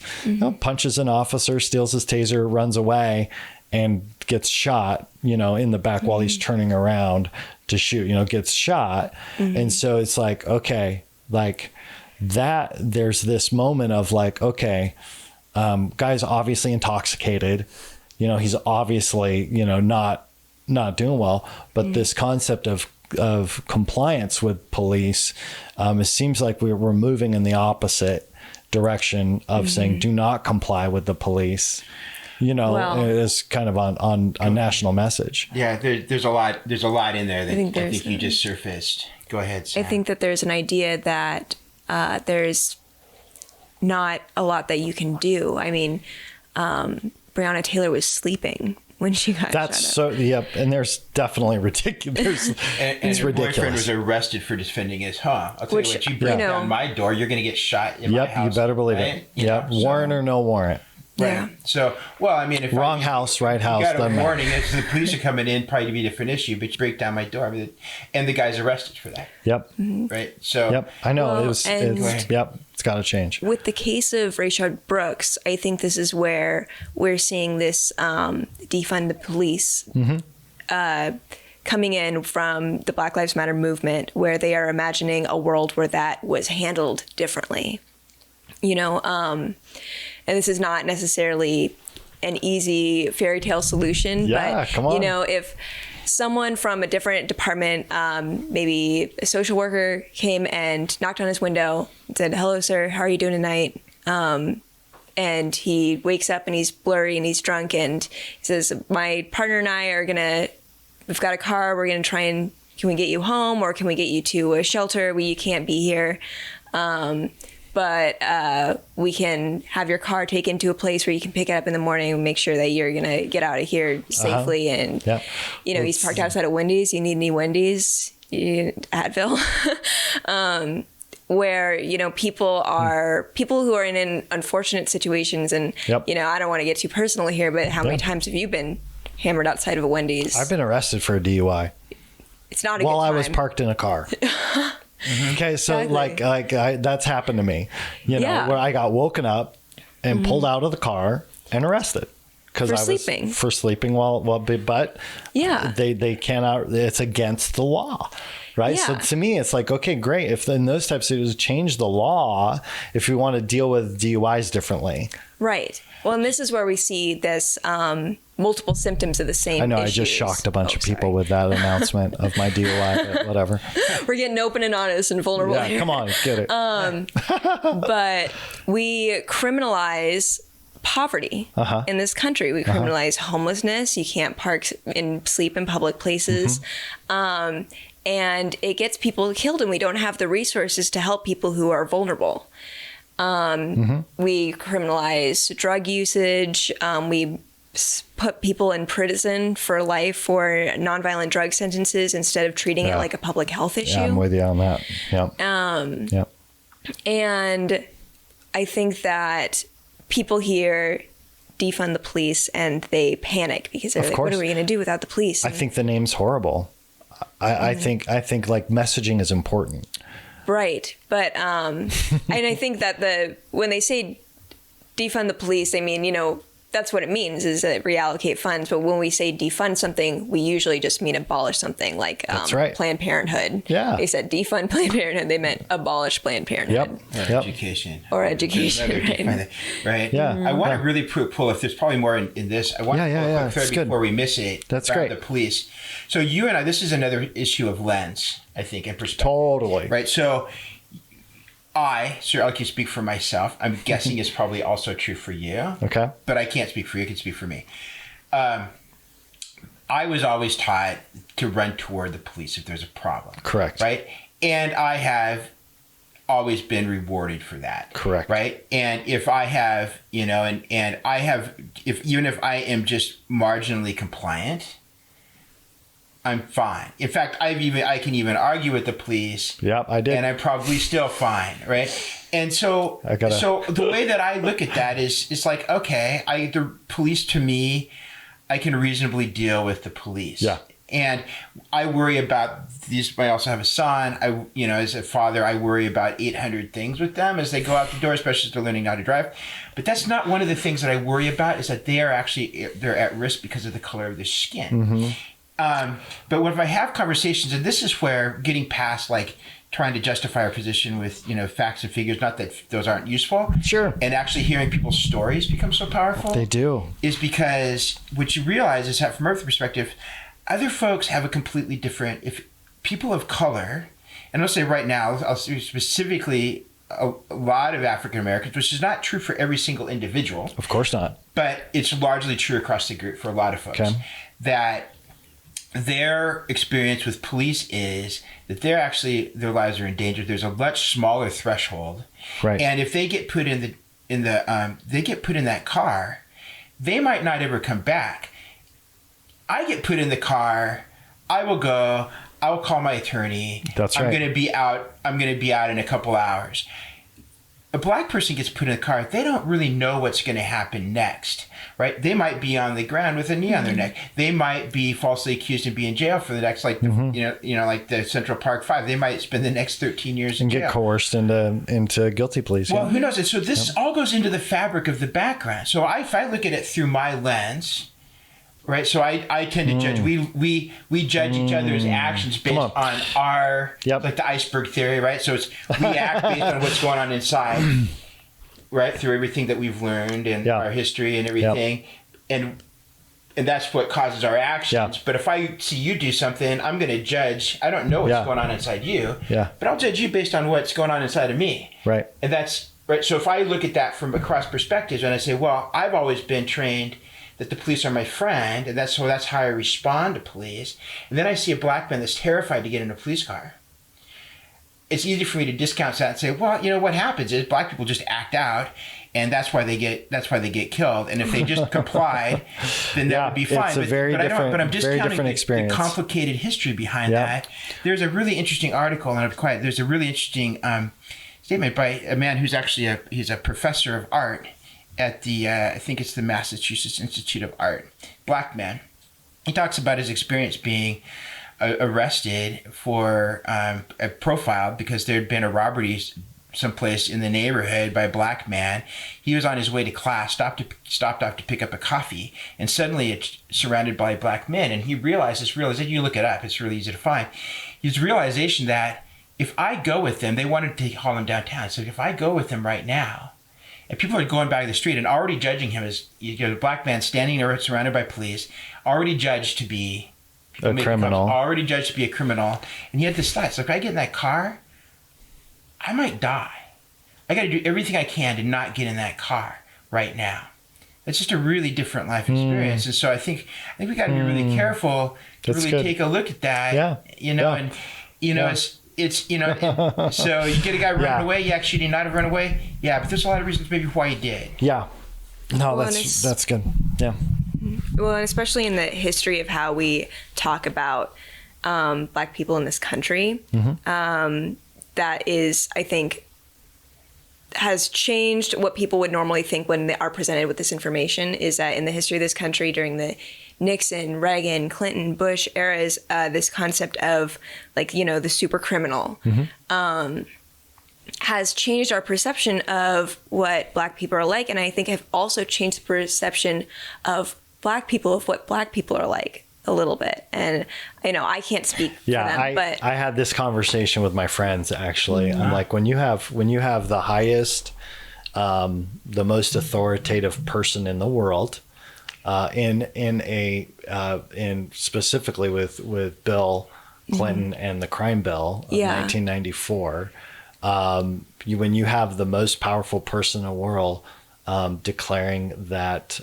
punches an officer, steals his taser, runs away, and gets shot, in the back while he's turning around to shoot, gets shot. And so it's like, okay, like that, there's this moment of like, okay, guy's obviously intoxicated, he's obviously, not doing well, but this concept of compliance with police, it seems like we're moving in the opposite direction of saying, do not comply with the police. It's kind of on a national message. Yeah, there's a lot in there that I think you just surfaced. Go ahead, Sam. I think that there's an idea that there's not a lot that you can do. I mean, Breonna Taylor was sleeping when she got That's shot so, yep. And there's definitely ridiculous. and her boyfriend was arrested for defending his home. I'll tell you what, you break down my door, you're going to get shot in my house. Yep, you better believe it. Yep, warrant or no warrant. Right. Yeah. So, well, I mean, if wrong house, right house. You got a warning. It's the police are coming in, probably to be a different issue. But you break down my door, and the guy's arrested for that. Yep. Right. So. Yep. I know Well, it's got to change. With the case of Rayshard Brooks, I think this is where we're seeing this defund the police coming in from the Black Lives Matter movement, where they are imagining a world where that was handled differently. And this is not necessarily an easy fairy tale solution, but come on. If someone from a different department, maybe a social worker, came and knocked on his window and said, "Hello, sir, how are you doing tonight?" And he wakes up and he's blurry and he's drunk and he says, "My partner and I we've got a car, we're gonna try and, can we get you home or can we get you to a shelter? You can't be here. But we can have your car taken to a place where you can pick it up in the morning and make sure that you're going to get out of here safely." And, he's parked outside of Wendy's. You need any Wendy's? Advil. Where, people who are in unfortunate situations. And, I don't want to get too personal here, but how many times have you been hammered outside of a Wendy's? I've been arrested for a DUI. It's not a good time. While I was parked in a car. Okay, so exactly. That's happened to me, where I got woken up and pulled out of the car and arrested because I was for sleeping but they cannot. It's against the law, right? Yeah. So to me, it's like, okay, great. If in those types of things, change the law if we want to deal with DUIs differently, right? Well, and this is where we see this multiple symptoms of the same. I know. issues. I just shocked a bunch of people with that announcement of my DUI, but whatever. We're getting open and honest and vulnerable. Yeah, here. come on, get it. But we criminalize poverty in this country. We criminalize homelessness. You can't park and sleep in public places. And it gets people killed, and we don't have the resources to help people who are vulnerable. We criminalize drug usage. We put people in prison for life for nonviolent drug sentences instead of treating it like a public health issue. Yeah, I'm with you on that. Yep. And I think that people here defund the police and they panic because they're like, what are we going to do without the police? I think the name's horrible. I think like messaging is important. Right. But, and I think that when they say defund the police, they mean, that's what it means, is that reallocate funds. But when we say defund something, we usually just mean abolish something, like Planned Parenthood. Yeah. They said defund Planned Parenthood. They meant abolish Planned Parenthood. Education. Or education. Right. Yeah. I want to really pull, if there's probably more in this, I want to pull a quick thread before we miss it. That's great. The police. So you and I, this is another issue of lens, I think, and perspective. Totally. Right. So I can speak for myself. I'm guessing it's probably also true for you. Okay. But I can't speak for you. I can speak for me. I was always taught to run toward the police if there's a problem. Correct. Right? And I have always been rewarded for that. Correct. Right. And if I have, and I have, even if I am just marginally compliant, I'm fine. In fact, I can even argue with the police. Yep, I did. And I'm probably still fine. Right. And so the way that I look at that is, it's like, okay, the police, to me, I can reasonably deal with the police. Yeah. And I worry about these. I also have a son. As a father, I worry about 800 things with them as they go out the door, especially as they're learning how to drive. But that's not one of the things that I worry about, is that they're at risk because of the color of their skin. Mm-hmm. But when I have conversations, and this is where getting past like trying to justify our position with, facts and figures, not that those aren't useful. Sure. And actually hearing people's stories become so powerful. They do. Is because what you realize is that from Earth's perspective, other folks have a completely different, if people of color, and I'll say right now, I'll say specifically a lot of African Americans, which is not true for every single individual. Of course not. But it's largely true across the group for a lot of folks. Okay. That their experience with police is that their lives are in danger. There's a much smaller threshold. Right. And if they get put in that car, they might not ever come back. I get put in the car, I will call my attorney. That's right. I'm going to be out in a couple hours. A black person gets put in the car, they don't really know what's going to happen next, right? They might be on the ground with a knee on their neck. They might be falsely accused and be in jail for the next, like, like the Central Park 5. They might spend the next 13 years in jail. And get coerced into guilty pleas. Well, who knows? And so this all goes into the fabric of the background. So if I look at it through my lens, right? So I tend to judge. We judge each other's actions based on our, like the iceberg theory, right? So we act based on what's going on inside, right? Through everything that we've learned and our history and everything. And that's what causes our actions. But if I see you do something, I'm going to judge. I don't know what's going on inside you, but I'll judge you based on what's going on inside of me. Right. And that's right. So if I look at that from across perspectives and I say, well, I've always been trained that the police are my friend, and that's how I respond to police. And then I see a black man that's terrified to get in a police car. It's easy for me to discount that and say, well, what happens is black people just act out, and that's why they get killed. And if they just complied, then that would be fine. It's but I'm discounting the complicated history behind that. There's a really interesting article, and I'm quiet. There's a really interesting statement by a man who's actually he's a professor of art at the, I think it's the Massachusetts Institute of Art, black man. He talks about his experience being arrested for a profile because there had been a robbery someplace in the neighborhood by a black man. He was on his way to class, stopped off to pick up a coffee, and suddenly it's surrounded by black men. And he realized this realization, you look it up, it's really easy to find. His realization that if I go with them, they wanted to haul him downtown. So if I go with them right now, and people are going by the street and already judging him as a black man standing there surrounded by police, already judged to be a criminal. Already judged to be a criminal. And he had this thought. So if I get in that car, I might die. I got to do everything I can to not get in that car right now. It's just a really different life experience. And so I think we got to be really careful to take a look at that. It's so you get a guy running away, should he not have run away? Yeah, but there's a lot of reasons maybe why he did. Yeah. No, that's good. Yeah. Well, and especially in the history of how we talk about black people in this country, that is, I think, has changed what people would normally think when they are presented with this information, is that in the history of this country during the Nixon, Reagan, Clinton, Bush eras, this concept of the super criminal has changed our perception of what black people are like. And I think have also changed the perception of black people, of what black people are like a little bit. And I can't speak for them, but I had this conversation with my friends, actually. I'm like, when you have the highest, the most authoritative person in the world, in specifically with Bill Clinton and the crime bill of 1994, when you have the most powerful person in the world declaring that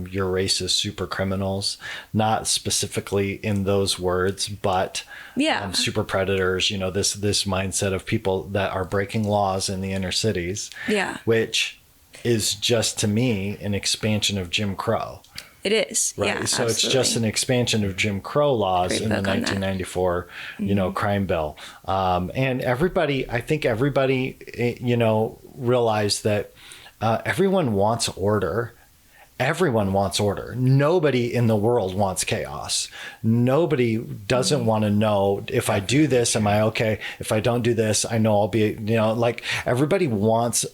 your race is super criminals, not specifically in those words, but super predators, you know, this mindset of people that are breaking laws in the inner cities, which is just, to me, an expansion of Jim Crow. It is. Right. Yeah, so absolutely. It's just an expansion of Jim Crow laws in the 1994, you know, crime bill. And I think everybody, you know, realized that everyone wants order. Everyone wants order. Nobody in the world wants chaos. Nobody doesn't want to know, if I do this, am I okay? If I don't do this, I know I'll be, you know, like, everybody wants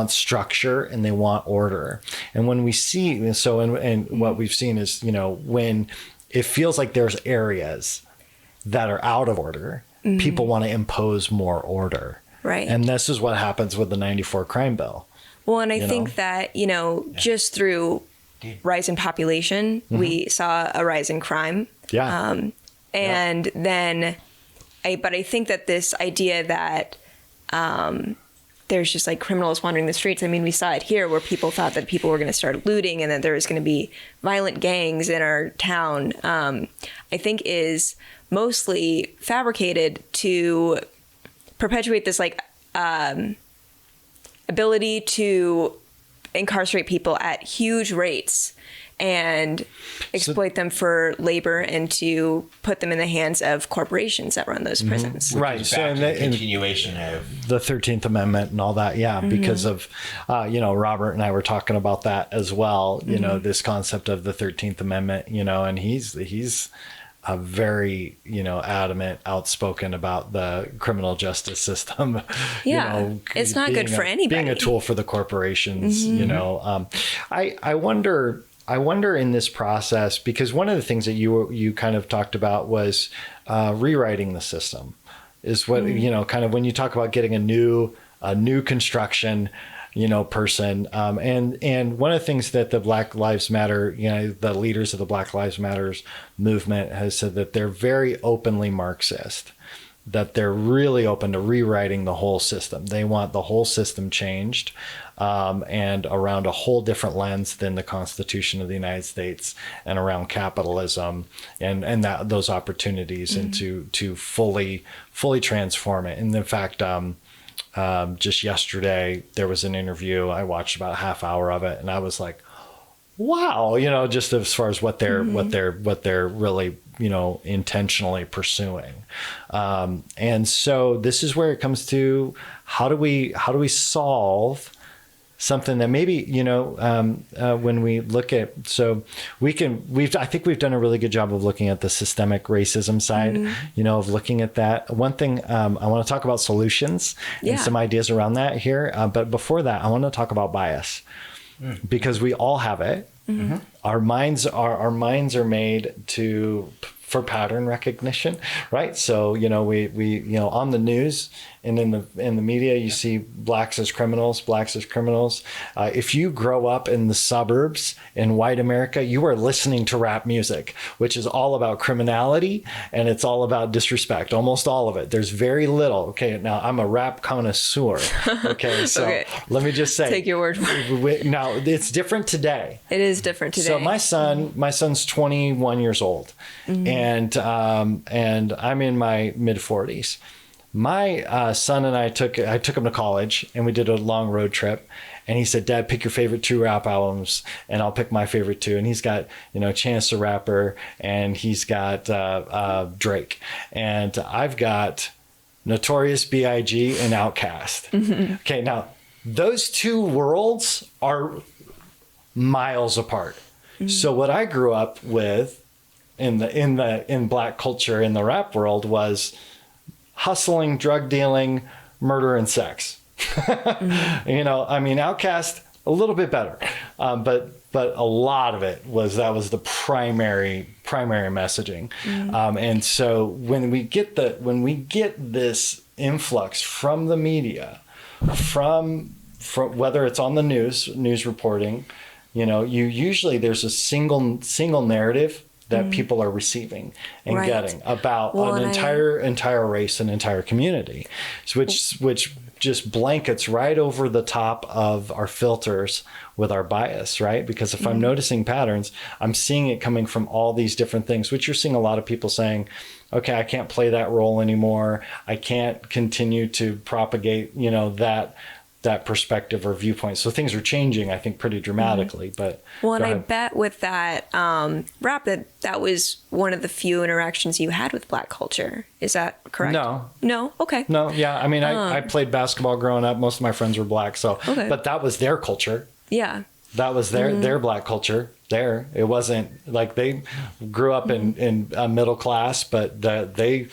structure and they want order. And when we see, so, and what we've seen is, you know, when it feels like there's areas that are out of order, people want to impose more order. Right. And this is what happens with the 94 crime bill. Well, and I think that, you know, just through rise in population, we saw a rise in crime. And then, but I think that this idea that there's just like criminals wandering the streets. I mean, we saw it here where people thought that people were going to start looting and that there was going to be violent gangs in our town, I think is mostly fabricated to perpetuate this like ability to incarcerate people at huge rates and exploit them for labor and to put them in the hands of corporations that run those prisons. Right. So in the continuation of the 13th Amendment and all that. Yeah. Because of, you know, Robert and I were talking about that as well, you know, this concept of the 13th Amendment, you know, and he's a very, you know, adamant, outspoken about the criminal justice system. Yeah, you know, it's not good for anybody. Being a tool for the corporations, you know. I wonder in this process, because one of the things that you kind of talked about was rewriting the system. Is what you know, kind of when you talk about getting a new construction, you know, person. And one of the things that the Black Lives Matter, you know, the leaders of the Black Lives Matters movement has said that they're very openly Marxist, that they're really open to rewriting the whole system. They want the whole system changed, and around a whole different lens than the Constitution of the United States and around capitalism and those opportunities and to fully transform it. And in fact, just yesterday, there was an interview. I watched about a half hour of it, and I was like, "Wow!" You know, just as far as what they're really, you know, intentionally pursuing. And so this is where it comes to how do we solve something that maybe, you know, when we look at, so I think we've done a really good job of looking at the systemic racism side, you know, of looking at that. One thing, I want to talk about solutions and some ideas around that here. But before that, I want to talk about bias because we all have it. Our minds are made for pattern recognition, right? So, you know, we you know, on the news and in the media, you see blacks as criminals. If you grow up in the suburbs in white America, you are listening to rap music, which is all about criminality and it's all about disrespect, almost all of it. There's very little. Okay, now I'm a rap connoisseur. Okay, so let me just say, take your word for it. Now it's different today. It is different today. So my son's 21 years old, and I'm in my mid 40s. My son and I took him to college and we did a long road trip, and he said, "Dad, pick your favorite 2 rap albums and I'll pick my favorite 2." And he's got, you know, Chance the Rapper and he's got Drake, and I've got Notorious B.I.G. and Outkast. Okay, now those 2 worlds are miles apart. So what I grew up with in black culture in the rap world was hustling, drug dealing, murder, and sex. You know, I mean, Outkast a little bit better, but a lot of it was the primary messaging. And so when we get this influx from the media, from whether it's on the news reporting, you know, there's a single narrative that people are receiving and getting about an entire race and entire community, which just blankets right over the top of our filters with our bias, right? Because if I'm noticing patterns, I'm seeing it coming from all these different things, which you're seeing a lot of people saying, okay, I can't play that role anymore. I can't continue to propagate, that perspective or viewpoint. So things are changing, I think, pretty dramatically. But well, and I bet with that rap that was one of the few interactions you had with Black culture. Is that correct? No. Okay. No. Yeah. I mean, I played basketball growing up. Most of my friends were Black. So, but that was their culture. Yeah. That was their Black culture. There, it wasn't like they grew up in a middle class, but they.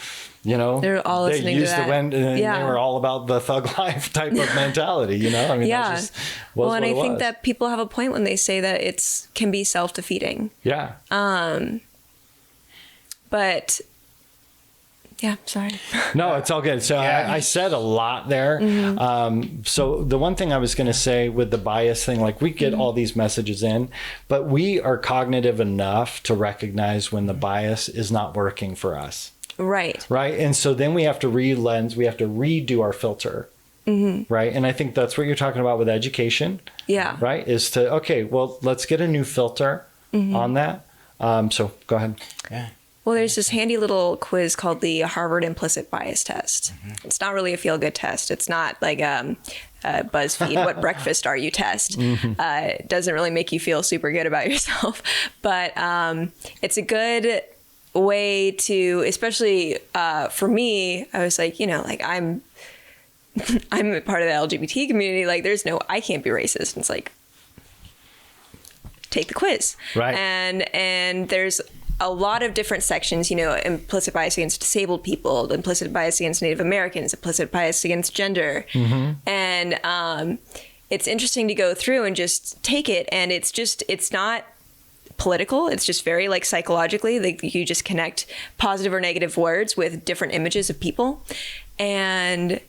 They're all listening they used to that. The wind, and they were all about the thug life type of mentality. I mean, that just was and what I it think was. that people have a point when they say that can be self-defeating. Yeah. But yeah, sorry. No, it's all good. So I said a lot there. So the one thing I was going to say with the bias thing, like we get all these messages in, but we are cognitive enough to recognize when the bias is not working for us. Right. And so then we have to we have to redo our filter. Right. And I think that's what you're talking about with education. Yeah. Right. Is to, okay, well, let's get a new filter on that. So go ahead. Yeah. Well, there's this handy little quiz called the Harvard Implicit Bias Test. It's not really a feel-good test. It's not like BuzzFeed, what breakfast are you test. It doesn't really make you feel super good about yourself. But it's a good way to, especially for me, I was like, I'm a part of the LGBT community. Like, I can't be racist. And it's like, take the quiz. Right. And there's a lot of different sections, implicit bias against disabled people, implicit bias against Native Americans, implicit bias against gender. And it's interesting to go through and just take it. And it's not political. It's just very psychologically, you just connect positive or negative words with different images of people. And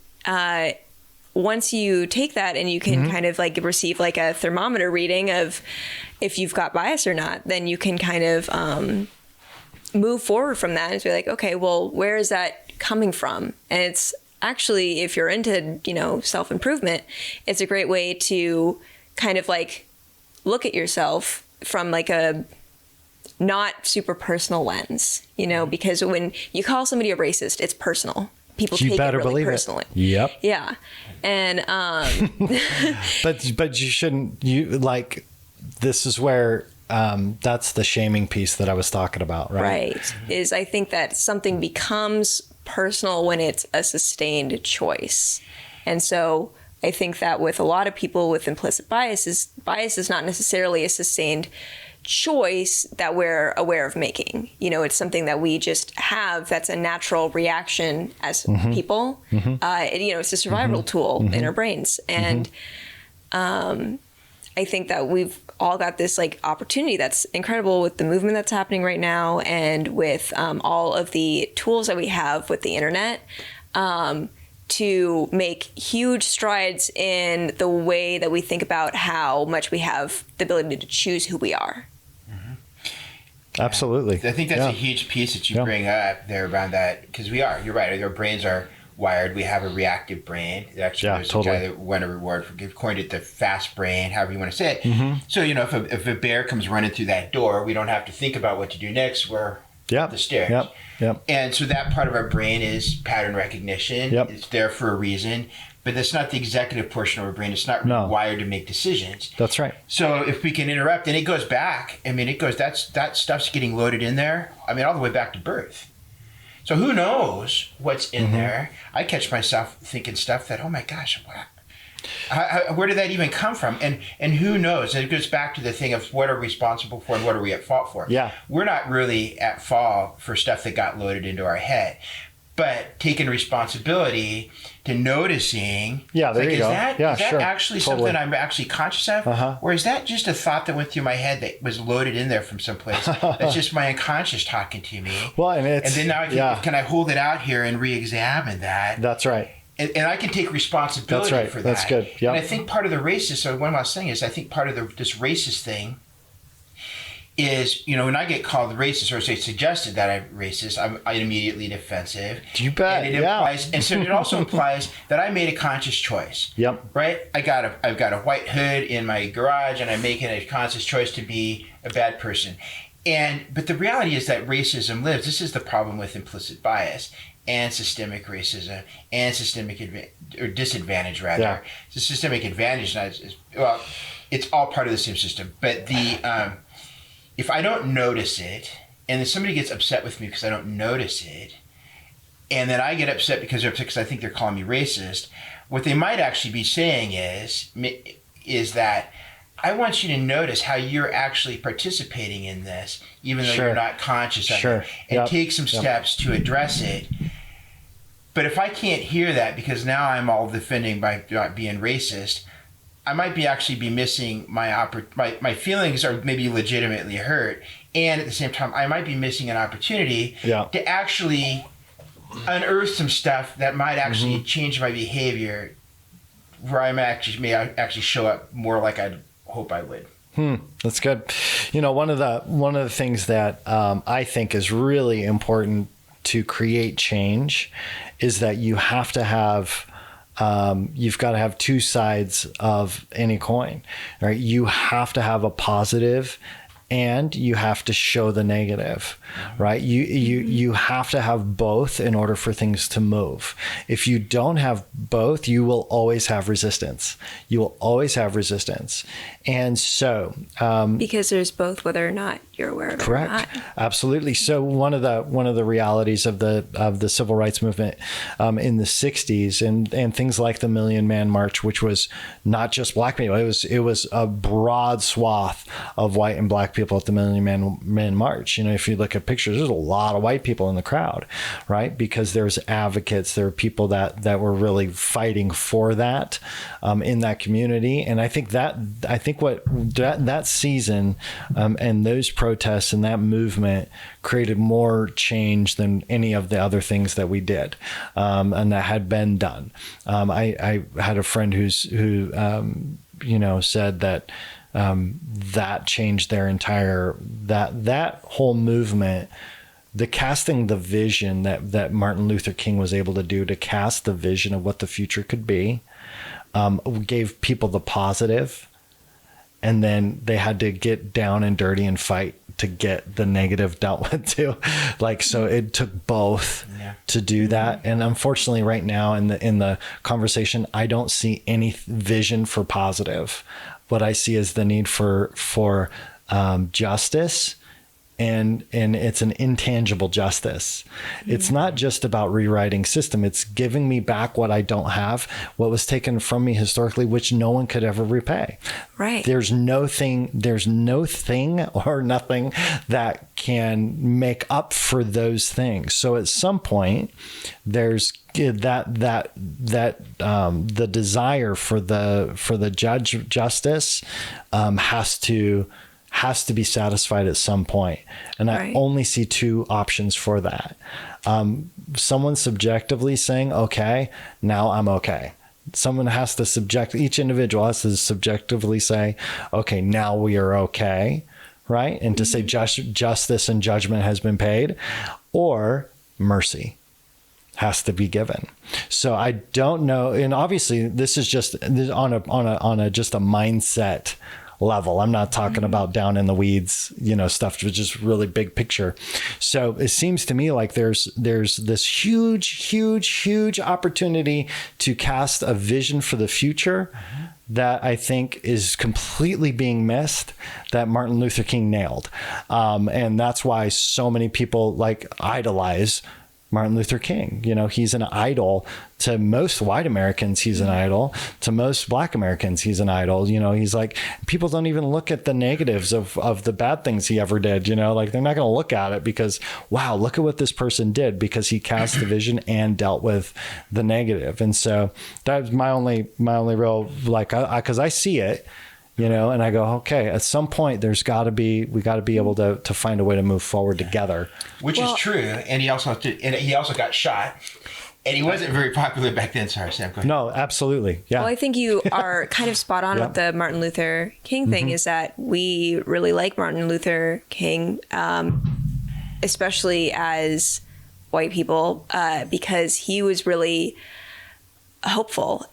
once you take that and you can kind of receive a thermometer reading of if you've got bias or not, then you can kind of move forward from that and be like, okay, well, where is that coming from? And it's actually, if you're into, self-improvement, it's a great way to kind of look at yourself from a not super personal lens, because when you call somebody a racist, it's personal. People take it really personally. Yep. Yeah. And but you shouldn't, this is where that's the shaming piece that I was talking about, right? Right. Is I think that something becomes personal when it's a sustained choice. And so I think that with a lot of people with implicit bias is not necessarily a sustained choice that we're aware of making. It's something that we just have that's a natural reaction as people. It's a survival tool in our brains. And I think that we've all got this opportunity that's incredible with the movement that's happening right now and with all of the tools that we have with the internet to make huge strides in the way that we think about how much we have the ability to choose who we are. Absolutely. I think that's a huge piece that you bring up there around that, because you're right, our brains are wired. We have a reactive brain. Actually, there's a guy that won a reward for coined it the fast brain, however you want to say it. So, if a bear comes running through that door, we don't have to think about what to do next. We're up the stairs. And so that part of our brain is pattern recognition. It's there for a reason. But that's not the executive portion of our brain. It's not really wired to make decisions. That's right. So if we can interrupt, and it goes back, that stuff's getting loaded in there, all the way back to birth. So who knows what's in there? I catch myself thinking stuff that, oh my gosh, where did that even come from? And who knows? And it goes back to the thing of what are we responsible for and what are we at fault for? Yeah. We're not really at fault for stuff that got loaded into our head. But taking responsibility to noticing, is that actually something I'm actually conscious of? Or is that just a thought that went through my head that was loaded in there from someplace? That's just my unconscious talking to me. Well, and then now can I hold it out here and re-examine that? That's right. And I can take responsibility for that. That's good. Yep. And I think part of the racist, so one last thing is I think part of this racist thing is, when I get called racist or say suggested that I'm racist, I'm immediately defensive. You bet. And it implies, and so it also implies that I made a conscious choice. Yep. Right? I've got a white hood in my garage, and I'm making a conscious choice to be a bad person. But the reality is that racism lives. This is the problem with implicit bias and systemic racism and systemic disadvantage, rather. Yeah. The systemic advantage, it's all part of the same system. But if I don't notice it, and then somebody gets upset with me because I don't notice it, and then I get upset because they're upset because I think they're calling me racist, what they might actually be saying is that I want you to notice how you're actually participating in this, even though you're not conscious of it, and take some steps to address it. But if I can't hear that because now I'm all defending by being racist, I might be missing my feelings are maybe legitimately hurt, and at the same time I might be missing an opportunity to actually unearth some stuff that might actually change my behavior, where I may actually show up more like I hope I would. That's good. One of the things that I think is really important to create change is that you have to have you've got to have two sides of any coin, right? You have to have a positive and you have to show the negative, right? You have to have both in order for things to move. If you don't have both, you will always have resistance. You will always have resistance. And so because there's both, whether or not you're aware of it. Correct. Or not. Absolutely. So one of the realities of the civil rights movement in the 60s and things like the Million Man March, which was not just black people, it was a broad swath of white and black people at the Million Man March. If you look at pictures, there's a lot of white people in the crowd, right? Because there's advocates, there are people that were really fighting for that in that community. And I think what that season and those protests and that movement created more change than any of the other things that we did and that had been done. I had a friend who said that that changed their entire that whole movement. The casting the vision that Martin Luther King was able to do, to cast the vision of what the future could be, gave people the positive, and then they had to get down and dirty and fight to get the negative dealt with too. So it took both to do that. And unfortunately right now in the conversation, I don't see any vision for positive. What I see is the need for justice, and it's an intangible justice. It's not just about rewriting system. It's giving me back what I don't have, what was taken from me historically, which no one could ever repay. Right. There's no thing or nothing that can make up for those things. So at some point, there's the desire for the justice has to be satisfied at some point. And I only see two options for that. Someone subjectively saying, okay, now I'm okay. Someone has to each individual has to subjectively say, okay, now we are okay, right? And to say justice and judgment has been paid, or mercy has to be given. So I don't know. And obviously this is just on a mindset level. I'm not talking about down in the weeds, stuff, which is really big picture. So it seems to me like there's this huge opportunity to cast a vision for the future that I think is completely being missed, that Martin Luther King nailed. And that's why so many people idolize Martin Luther King. He's an idol to most white Americans. He's an idol to most black Americans. He's an idol. He's people don't even look at the negatives of the bad things he ever did. They're not going to look at it because, wow, look at what this person did, because he cast the vision and dealt with the negative. And so that's my only real, because I see it, and I go, okay, at some point we got to be able to find a way to move forward together. Which is true. And he also got shot. And he wasn't very popular back then. Sorry, Sam. Go ahead. No, absolutely. Yeah. Well, I think you are kind of spot on with the Martin Luther King thing, is that we really like Martin Luther King, especially as white people, because he was really hopeful.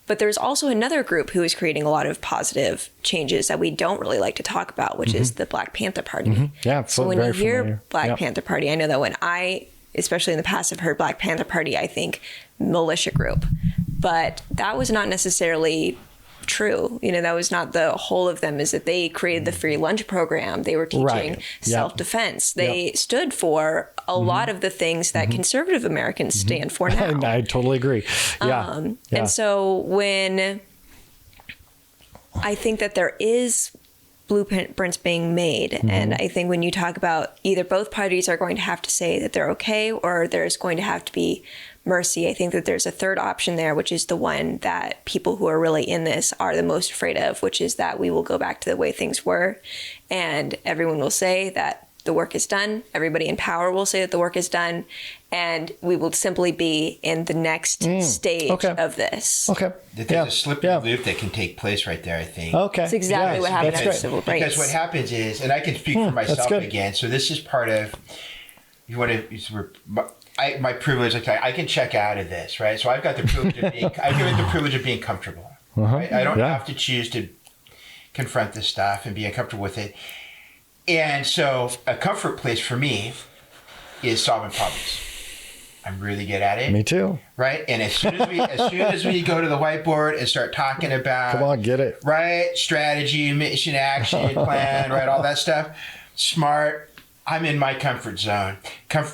But there's also another group who is creating a lot of positive changes that we don't really like to talk about, which is the Black Panther Party. Yeah. So when you hear Black Panther Party, I know that when I, especially in the past, have heard Black Panther Party, I think militia group. But that was not necessarily true. That was not the whole of them, is that they created the free lunch program. They were teaching self-defense. They stood for a lot of the things that conservative Americans stand for now. I totally agree. Yeah. And so when I think that there is blueprints being made, and I think when you talk about either both parties are going to have to say that they're okay, or there's going to have to be mercy, I think that there's a third option there, which is the one that people who are really in this are the most afraid of, which is that we will go back to the way things were, and everyone will say that the work is done. Everybody in power will say that the work is done, and we will simply be in the next stage of this. Okay. There's a slippery loop that can take place right there, I think. Okay. That's exactly what happened after civil rights. Because what happens is, and I can speak for myself again, so this is part of, you want to, my privilege, I can check out of this, right? So I've got the privilege of being, I give it the privilege of being comfortable. Right? I don't have to choose to confront this stuff and be uncomfortable with it. And so a comfort place for me is solving problems. I'm really good at it. Me too. Right? And as soon as we go to the whiteboard and start talking about, come on, get it. Right? Strategy, mission, action, plan, right? All that stuff. Smart. I'm in my comfort zone.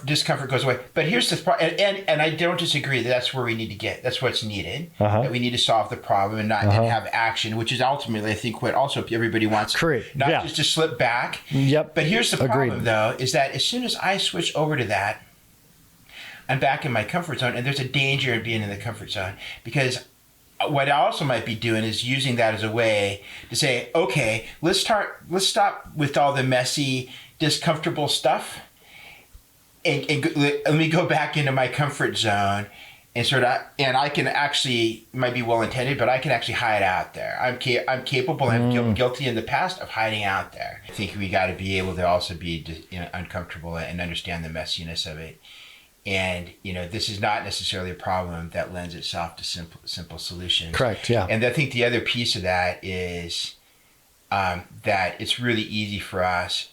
Discomfort goes away. But here's the problem, and I don't disagree that that's where we need to get. That's what's needed. That we need to solve the problem and not and have action, which is ultimately, I think, what also everybody wants. Correct. Not just to slip back. Yep. But here's the problem, though, is that as soon as I switch over to that, I'm back in my comfort zone, and there's a danger in being in the comfort zone, because what I also might be doing is using that as a way to say, okay, let's stop with all the messy, discomfortable stuff, and let me go back into my comfort zone, and I can actually, might be well intended, but I can actually hide out there. I'm capable, and I'm guilty in the past of hiding out there. I think we got to be able to also be uncomfortable and understand the messiness of it. And this is not necessarily a problem that lends itself to simple solutions. Correct. Yeah. And I think the other piece of that is that it's really easy for us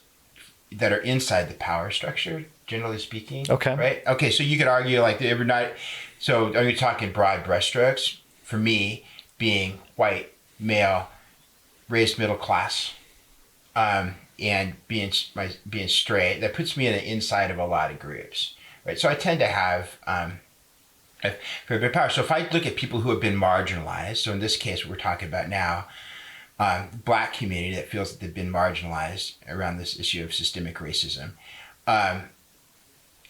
that are inside the power structure, generally speaking. Okay. Right. Okay. So you could argue like every night. So are you talking broad brushstrokes? For me, being white, male, raised middle class, and being straight, that puts me in the inside of a lot of groups. Right. So I tend to have a fair bit of power. So if I look at people who have been marginalized, so in this case, what we're talking about now, Black community that feels that they've been marginalized around this issue of systemic racism,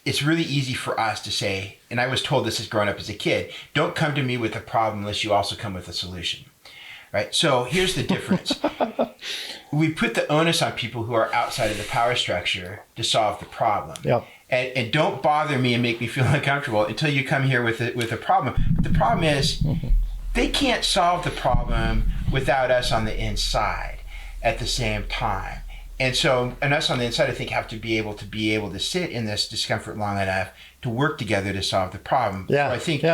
it's really easy for us to say, and I was told this as growing up as a kid, don't come to me with a problem unless you also come with a solution. Right. So here's the difference. We put the onus on people who are outside of the power structure to solve the problem. Yep. And don't bother me and make me feel uncomfortable until you come here with a problem. But the problem is they can't solve the problem without us on the inside at the same time. And so, and us on the inside, I think, have to be able to sit in this discomfort long enough to work together to solve the problem. Yeah. So I think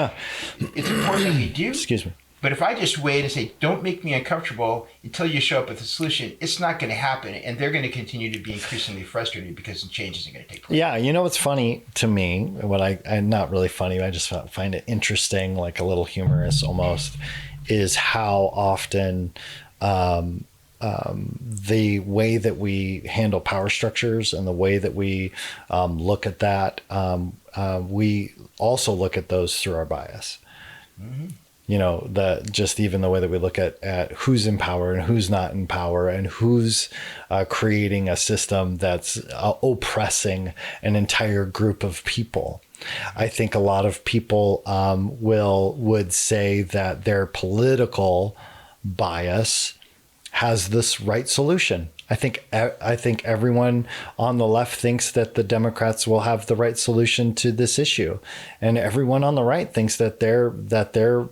it's important that we do. Excuse me. But if I just wait and say, don't make me uncomfortable until you show up with a solution, it's not going to happen. And they're going to continue to be increasingly frustrated because the change isn't going to take place. Yeah. You know what's funny to me, what I not really funny, I just find it interesting, like a little humorous almost, is how often the way that we handle power structures and the way that we look at that, we also look at those through our bias. Mm-hmm. Even the way that we look at who's in power and who's not in power and who's creating a system that's oppressing an entire group of people. I think a lot of people would say that their political bias has this right solution. I think everyone on the left thinks that the Democrats will have the right solution to this issue, and everyone on the right thinks that their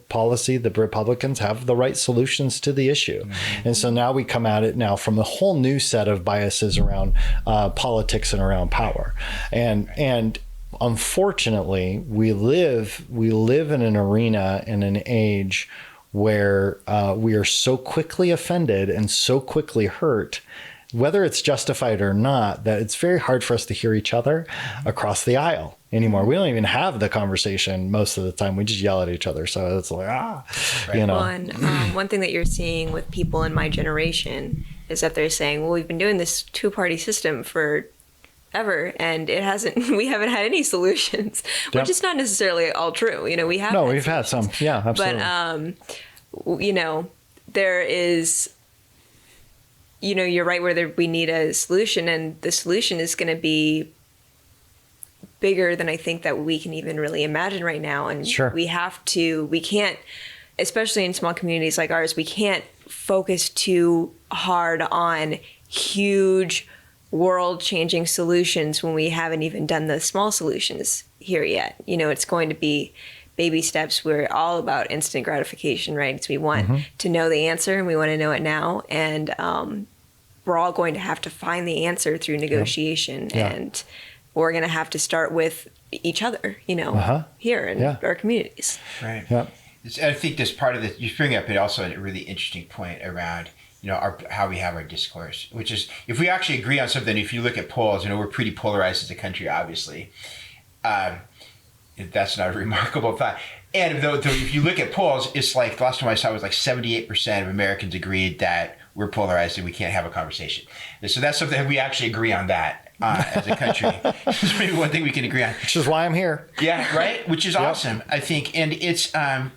policy, the Republicans, have the right solutions to the issue. Mm-hmm. And so now we come at it now from a whole new set of biases around politics and around power, and unfortunately, we live in an arena, in an age where we are so quickly offended and so quickly hurt, whether it's justified or not, that it's very hard for us to hear each other across the aisle anymore. We don't even have the conversation most of the time. We just yell at each other. So it's like, right. you know. Well, and, one thing that you're seeing with people in my generation is that they're saying, well, we've been doing this two-party system for ever, and we haven't had any solutions, which is not necessarily all true. You know, we've had some. Yeah, absolutely. But, you know, there is, you know, you're right, where we need a solution, and the solution is going to be bigger than I think that we can even really imagine right now. And sure. we can't, especially in small communities like ours, we can't focus too hard on huge world-changing solutions when we haven't even done the small solutions here yet. You know, it's going to be baby steps. We're all about instant gratification, right? So we want to know the answer, and we want to know it now. And we're all going to have to find the answer through negotiation. Yeah. And we're going to have to start with each other, you know, here in our communities. Right. Yeah. I think this part of this, you bring up also a really interesting point around, you know, how we have our discourse, which is, if we actually agree on something, if you look at polls, you know, we're pretty polarized as a country, obviously. That's not a remarkable thought. And though if you look at polls, it's like, the last time I saw it was like 78% of Americans agreed that we're polarized and we can't have a conversation. So that's something that we actually agree on that as a country. It's maybe one thing we can agree on. Which is why I'm here. Yeah, right? Which is awesome, I think. And it's,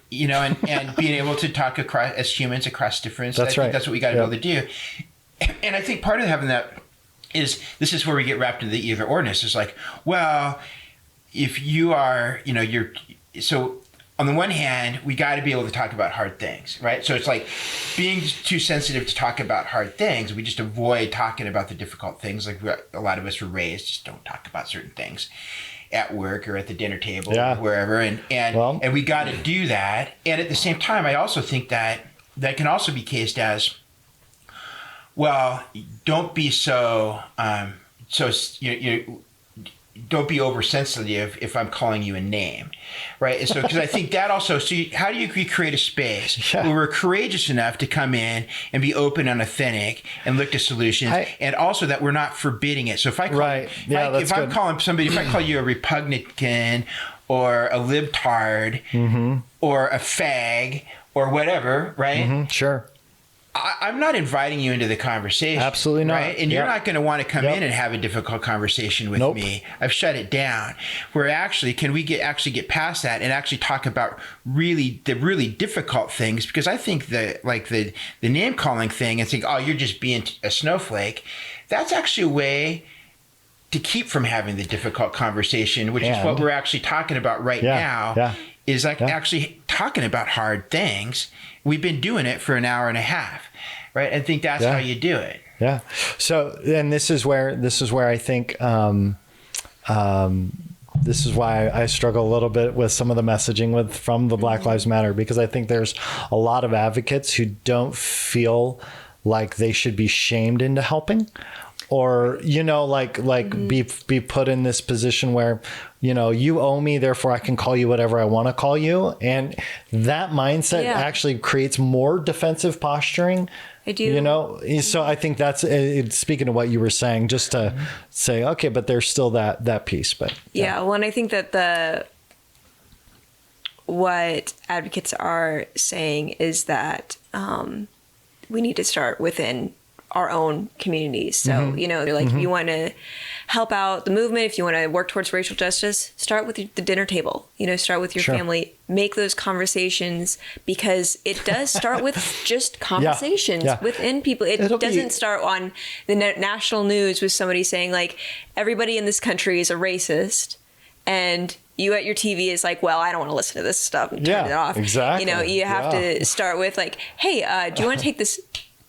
you know, and being able to talk across, as humans, across difference. That's right. That's what we got to be able to do. And I think part of having that is, this is where we get wrapped into the either orness. It's like, well, if you are, you know, so on the one hand, we got to be able to talk about hard things, right? So it's like being too sensitive to talk about hard things. We just avoid talking about the difficult things. Like a lot of us were raised, just don't talk about certain things at work or at the dinner table or wherever. And we got to do that. And at the same time, I also think that can also be cased as, well, don't be so don't be oversensitive if I'm calling you a name, right? And so, because I think that also, how do you create a space where we're courageous enough to come in and be open and authentic and look to solutions, and also that we're not forbidding it. So if I call, if I'm calling somebody, if I call you a Republican or a libtard or a fag or whatever, right? Sure. I'm not inviting you into the conversation. Absolutely not. Right? And you're not going to want to come in and have a difficult conversation with me. I've shut it down. Where actually, can we get past that and actually talk about the really difficult things? Because I think that, like, the name calling thing and think, oh, you're just being a snowflake, that's actually a way to keep from having the difficult conversation, which is what we're actually talking about right now. Is like actually talking about hard things. We've been doing it for an hour and a half, right? I think that's how you do it. Yeah. So, and this is where I think, this is why I struggle a little bit with some of the messaging from the Black Lives Matter, because I think there's a lot of advocates who don't feel like they should be shamed into helping, or, you know, be put in this position where, you know, you owe me, therefore I can call you whatever I want to call you. And that mindset actually creates more defensive posturing. I do. You know, so I think that's, speaking of what you were saying, just to say, okay, but there's still that piece. But well, and I think that what advocates are saying is that we need to start within our own communities. So, you know, like, if you want to help out the movement, if you want to work towards racial justice, start with the dinner table, you know, start with your family, make those conversations, because it does start with just conversations within people. It doesn't start on the national news with somebody saying, like, everybody in this country is a racist, and you at your TV is like, well, I don't want to listen to this stuff, and turn it off. Exactly. You know, you have to start with, like, hey, do you want to take this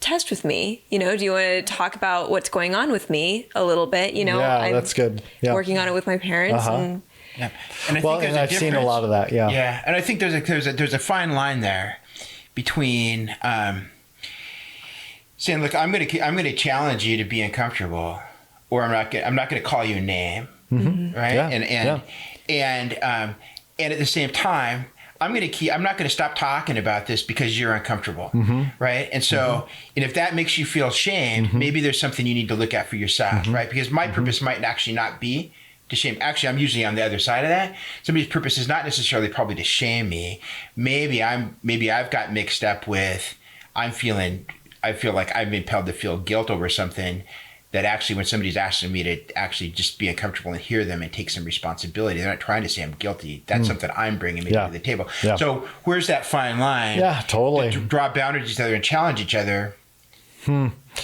test with me? Do you want to talk about what's going on with me a little bit? Yeah, that's good. Yeah. Working on it with my parents. And yeah. And I've seen a lot of that. Yeah. Yeah. And I think there's a fine line there between saying, look, I'm going to challenge you to be uncomfortable, or I'm not going to call you a name. Mm-hmm. Right. Yeah. And at the same time, I'm not going to stop talking about this because you're uncomfortable. Mm-hmm. Right. And so, and if that makes you feel shame, maybe there's something you need to look at for yourself. Right. Because my purpose might actually not be to shame. Actually, I'm usually on the other side of that. Somebody's purpose is not necessarily probably to shame me. Maybe I've got mixed up with, I feel like I'm impelled to feel guilt over something that actually, when somebody's asking me to actually just be uncomfortable and hear them and take some responsibility, they're not trying to say I'm guilty. That's something I'm bringing maybe to the table. Yeah. So where's that fine line? Yeah, totally. To draw boundaries with each other and challenge each other.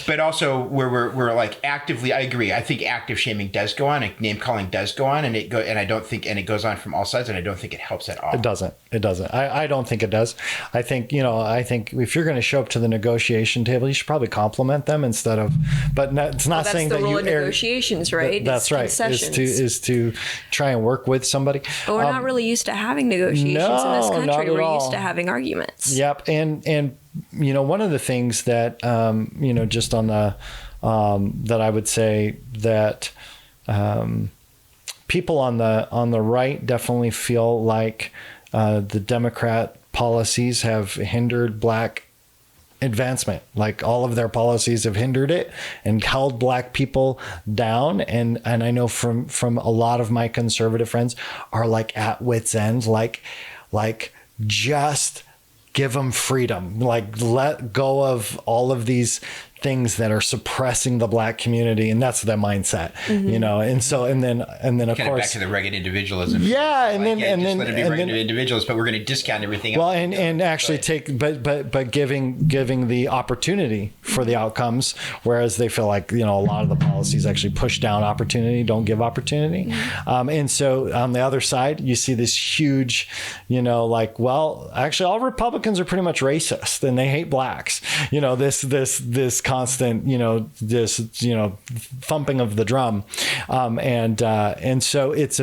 But also where we're like actively, I agree. I think active shaming does go on, and name calling does go on, and it goes on from all sides, and I don't think it helps at all. It doesn't. I don't think it does. I think if you're going to show up to the negotiation table, you should probably compliment them instead of. But it's not saying that you. That's the rule of negotiations, right? That's right. Is to try and work with somebody. But we're not really used to having negotiations in this country. We're used to having arguments. Yep, and one of the things that just on the that I would say that people on the right definitely feel like the Democrat policies have hindered Black advancement. Like all of their policies have hindered it and held Black people down. And I know from a lot of my conservative friends are like at wit's end, like just give them freedom, like let go of all of these things that are suppressing the Black community, and that's the mindset, and then of kind course back to the rugged individualism. Yeah, and then let it be rugged individuals, but we're going to discount everything else. Well, and actually take, but giving the opportunity for the outcomes, whereas they feel like a lot of the policies actually push down opportunity, don't give opportunity, and so on the other side, you see this huge, actually all Republicans are pretty much racist and they hate Blacks. This constant, thumping of the drum, and so it's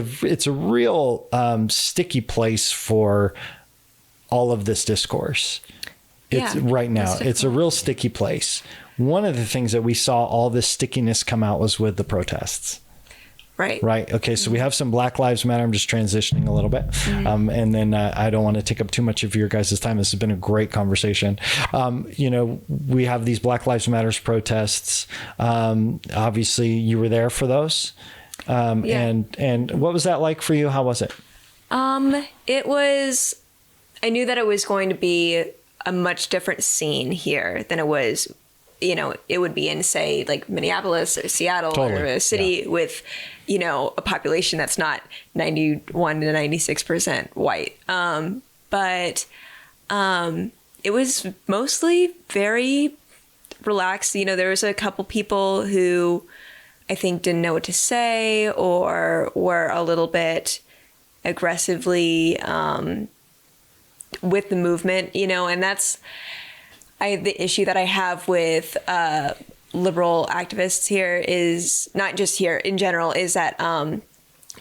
a real sticky place for all of this discourse. Right now, it's a real sticky place. One of the things that we saw all this stickiness come out was with the protests. Right. Okay. So we have some Black Lives Matter. I'm just transitioning a little bit. And then I don't want to take up too much of your guys' time. This has been a great conversation. We have these Black Lives Matters protests. Obviously you were there for those. And what was that like for you? How was it? It was, I knew that it was going to be a much different scene here than it was, it would be in, say, like Minneapolis or Seattle or a city with, a population that's not 91 to 96% white. But it was mostly very relaxed. There was a couple people who I think didn't know what to say or were a little bit aggressively with the movement, and that's the issue that I have with liberal activists here is not just here in general is that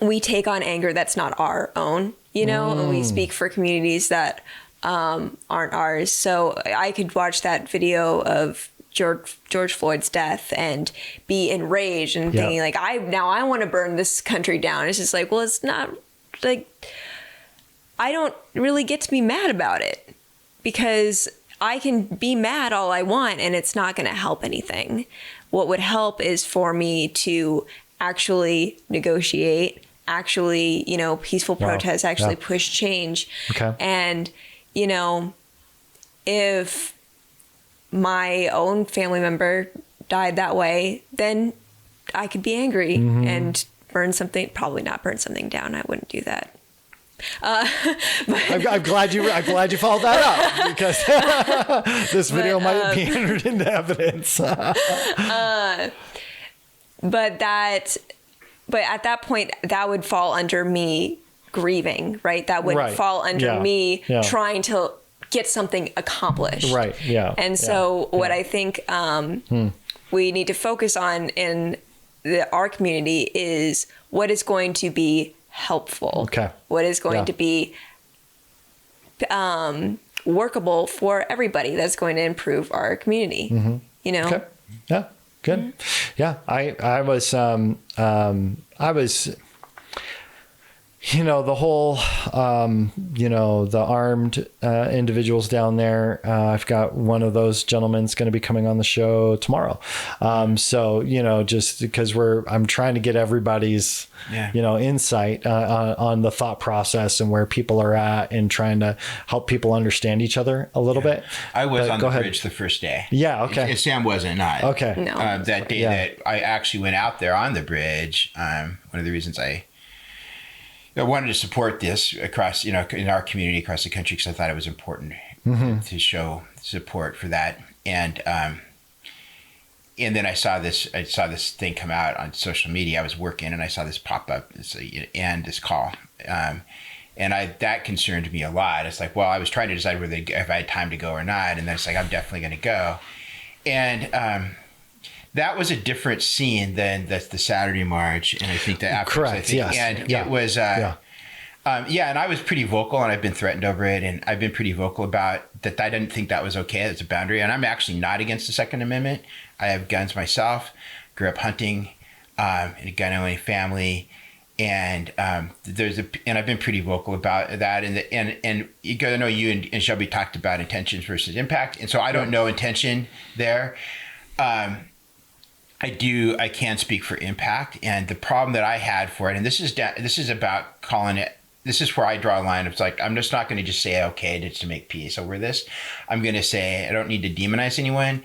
we take on anger that's not our own, and we speak for communities that aren't ours. So I could watch that video of George Floyd's death and be enraged and thinking like, I want to burn this country down. It's just like, well, it's not like, I don't really get to be mad about it because I can be mad all I want and it's not going to help anything. What would help is for me to actually negotiate, actually, peaceful protest, actually push change. Okay. And, if my own family member died that way, then I could be angry and probably not burn something down. I wouldn't do that. I'm glad you followed that up because this video might be entered into evidence. But at that point, that would fall under me grieving, right? That would fall under me trying to get something accomplished. Right. Yeah. And so what I think we need to focus on in our community is what is going to be helpful. Okay. What is going to be workable for everybody that's going to improve our community. You know? Okay. Yeah. Good. Yeah. I was the whole, the armed individuals down there. I've got one of those gentlemen's going to be coming on the show tomorrow. So, just because I'm trying to get everybody's, insight on the thought process and where people are at and trying to help people understand each other a little bit. I was on the bridge the first day. Yeah. Okay. And Sam wasn't. Not. Okay. No. That day that I actually went out there on the bridge, one of the reasons I wanted to support this across, in our community across the country, because I thought it was important to show support for that. And then I saw this thing come out on social media. I was working and I saw this pop up and this call. And that concerned me a lot. It's like, well, I was trying to decide if I had time to go or not. And then it's like, I'm definitely going to go. And, that was a different scene than the Saturday march, and I think that afterwards, correct, yes, and it was, and I was pretty vocal, and I've been threatened over it, and I've been pretty vocal about that. I didn't think that was okay. It's a boundary, and I'm actually not against the Second Amendment. I have guns myself. Grew up hunting, in a gun-owning family, and and I've been pretty vocal about that. And you got to know, you and Shelby talked about intentions versus impact, and so I don't know intention there. I can speak for impact, and the problem that I had for it, and this is about calling it. This is where I draw a line. It's like, I'm just not going to just say okay just to make peace over this. I'm going to say I don't need to demonize anyone,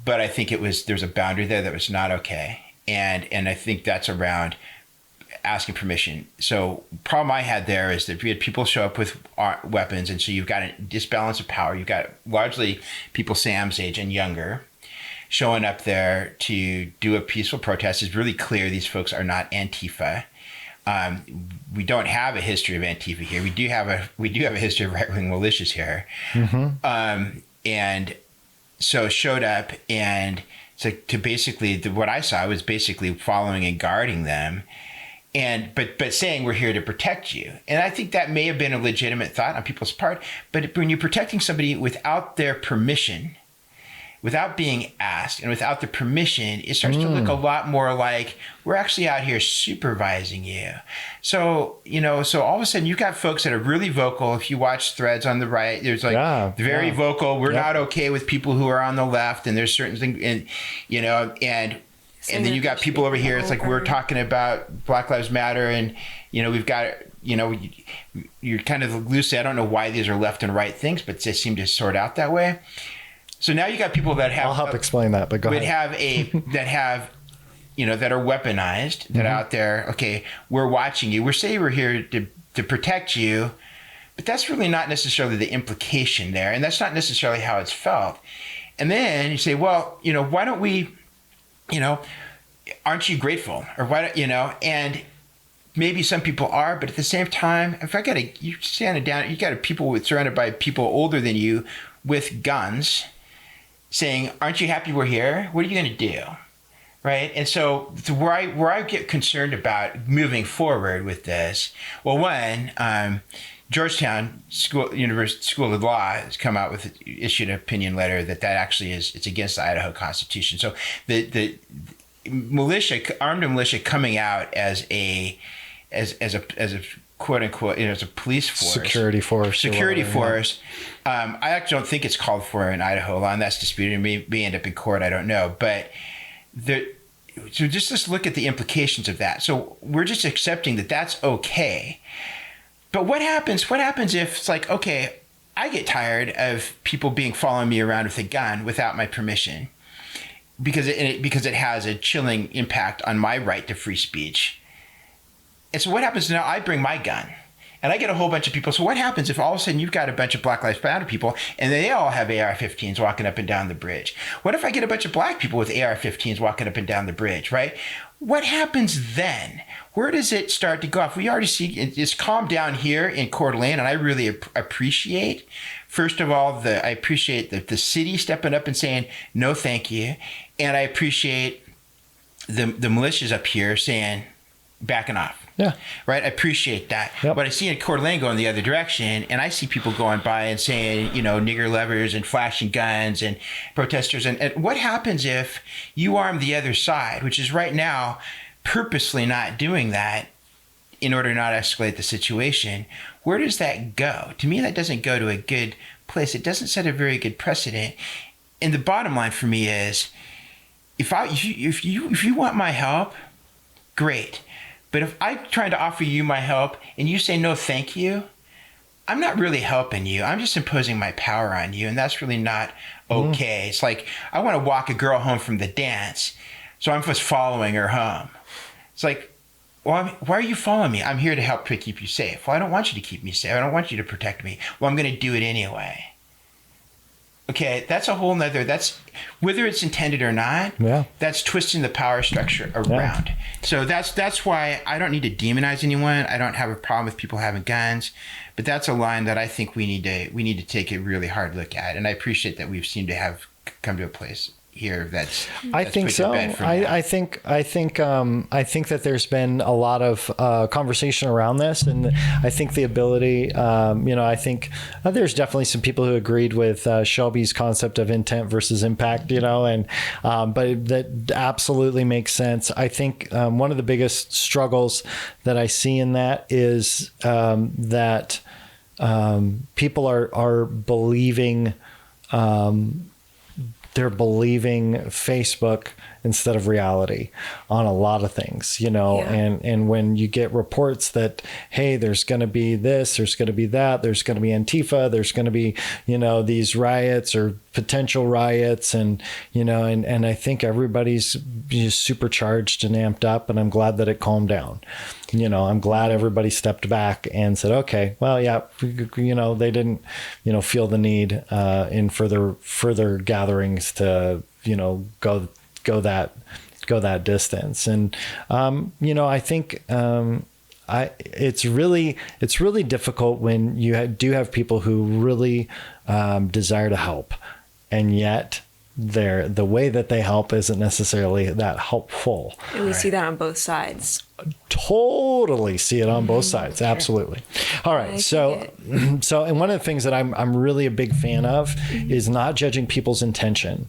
but I think there's a boundary there that was not okay, and I think that's around asking permission. So problem I had there is that we had people show up with weapons, and so you've got a disbalance of power. You've got largely people Sam's age and younger showing up there to do a peaceful protest. Is really clear these folks are not Antifa. We don't have a history of Antifa here. We do have a history of right-wing militias here. And so showed up, and so to basically what I saw was basically following and guarding them, and but saying we're here to protect you. And I think that may have been a legitimate thought on people's part. But when you're protecting somebody without their permission, without being asked and without the permission, it starts to look a lot more like we're actually out here supervising you. So, so all of a sudden you've got folks that are really vocal. If you watch threads on the right, there's very vocal. We're not okay with people who are on the left, and there's certain things, and then you got people over here. It's like we're talking about Black Lives Matter, and we've got you're kind of loosely. I don't know why these are left and right things, but they seem to sort out that way. So now you got people that have. I'll help explain that, but go ahead. That are weaponized, that are out there. Okay, we're watching you. We're saying we're here to protect you, but that's really not necessarily the implication there, and that's not necessarily how it's felt. And then you say, well, why don't we, aren't you grateful, or why don't and maybe some people are, but at the same time, if you stand down, you got people surrounded by people older than you with guns, saying, aren't you happy we're here? What are you going to do? Right? And so where I get concerned about moving forward with this, well, one, Georgetown University School of Law has come out with issued an opinion letter that actually it's against the Idaho Constitution. So the armed militia coming out as a quote unquote, as a police force, security force. I actually don't think it's called for in Idaho law, and that's disputed. It may end up in court. I don't know, but so just let's look at the implications of that. So we're just accepting that that's okay. But what happens? What happens if it's like, okay, I get tired of people following me around with a gun without my permission, because it has a chilling impact on my right to free speech. And so what happens now? I bring my gun, And I get a whole bunch of people. So what happens if all of a sudden you've got a bunch of Black Lives Matter people and they all have AR-15s walking up and down the bridge? What if I get a bunch of black people with AR-15s walking up and down the bridge, right? What happens then? Where does it start to go off? We already see it's calmed down here in Coeur d'Alene, and I really appreciate, first of all, I appreciate the city stepping up and saying, no, thank you. And I appreciate the militias up here saying, backing off. Yeah. Right. I appreciate that. Yep. But I see in Coeur d'Alene going the other direction, and I see people going by and saying, nigger lovers and flashing guns and protesters. And what happens if you arm the other side, which is right now purposely not doing that in order to not escalate the situation? Where does that go? To me, that doesn't go to a good place. It doesn't set a very good precedent. And the bottom line for me is, if you want my help, great. But if I'm trying to offer you my help and you say no thank you, I'm not really helping you. I'm just imposing my power on you, and that's really not okay. It's like I want to walk a girl home from the dance, so I'm just following her home. It's like, well, why are you following me? I'm here to help to keep you safe. Well, I don't want you to keep me safe. I don't want you to protect me. Well, I'm going to do it anyway. Okay, that's a whole nother, that's, whether it's intended or not, that's twisting the power structure around. Yeah. So that's why I don't need to demonize anyone. I don't have a problem with people having guns, but that's a line that I think we need to take a really hard look at. And I appreciate that we've seemed to have come to a place here that's I think so. I think that there's been a lot of conversation around this, and I think the ability, I think there's definitely some people who agreed with Shelby's concept of intent versus impact, but that absolutely makes sense. I think one of the biggest struggles that I see in that is that people are believing. They're believing Facebook instead of reality on a lot of things, and when you get reports that, hey, there's going to be this, there's going to be that, there's going to be Antifa, there's going to be, these riots or potential riots. And I think everybody's just supercharged and amped up, and I'm glad that it calmed down. I'm glad everybody stepped back and said, okay, well, yeah, they didn't, feel the need in further gatherings to, go that distance. And, I think, it's really difficult when you do have people who really desire to help, and yet the way that they help isn't necessarily that helpful. And we see that on both sides. Totally see it on both sides. Absolutely. All right. So and one of the things that I'm really a big fan of is not judging people's intention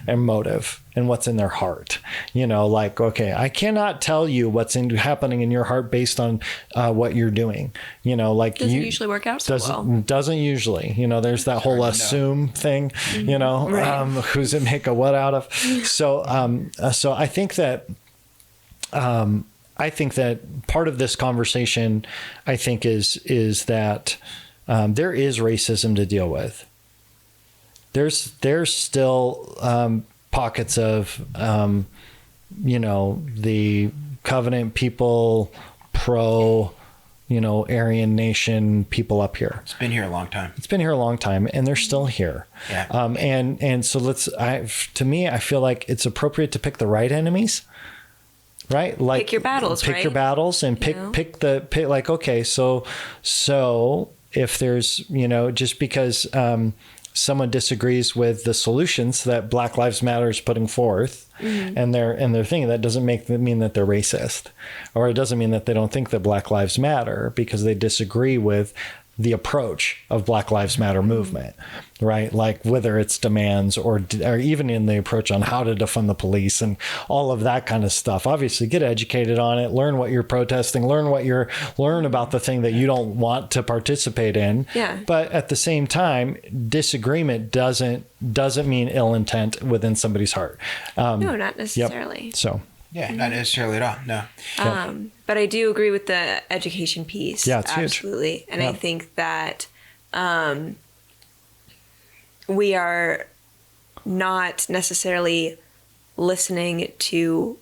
and motive and what's in their heart. Okay, I cannot tell you what's happening in your heart based on what you're doing. Doesn't usually work out so well. Doesn't usually. There's that whole assume thing. Right. Who's it make a what out of? So I think that. I think that part of this conversation, I think, is that there is racism to deal with. There's still pockets of, the Covenant people, pro, Aryan Nation people up here. It's been here a long time. And they're still here. Yeah. And so to me, I feel like it's appropriate to pick the right enemies. Right? Like pick your battles, pick your battles and pick okay, so if there's, just because someone disagrees with the solutions that Black Lives Matter is putting forth, and they're thinking, that doesn't mean that they're racist, or it doesn't mean that they don't think that Black Lives Matter because they disagree with the approach of Black Lives Matter movement, right? Like whether it's demands or even in the approach on how to defund the police and all of that kind of stuff. Obviously, get educated on it, learn what you're protesting, learn about the thing that you don't want to participate in. Yeah. But at the same time, disagreement doesn't mean ill intent within somebody's heart. No, not necessarily. Yep. So. Yeah, not necessarily at all. No. But I do agree with the education piece. Yeah, it's absolutely. Huge. And I think that we are not necessarily listening to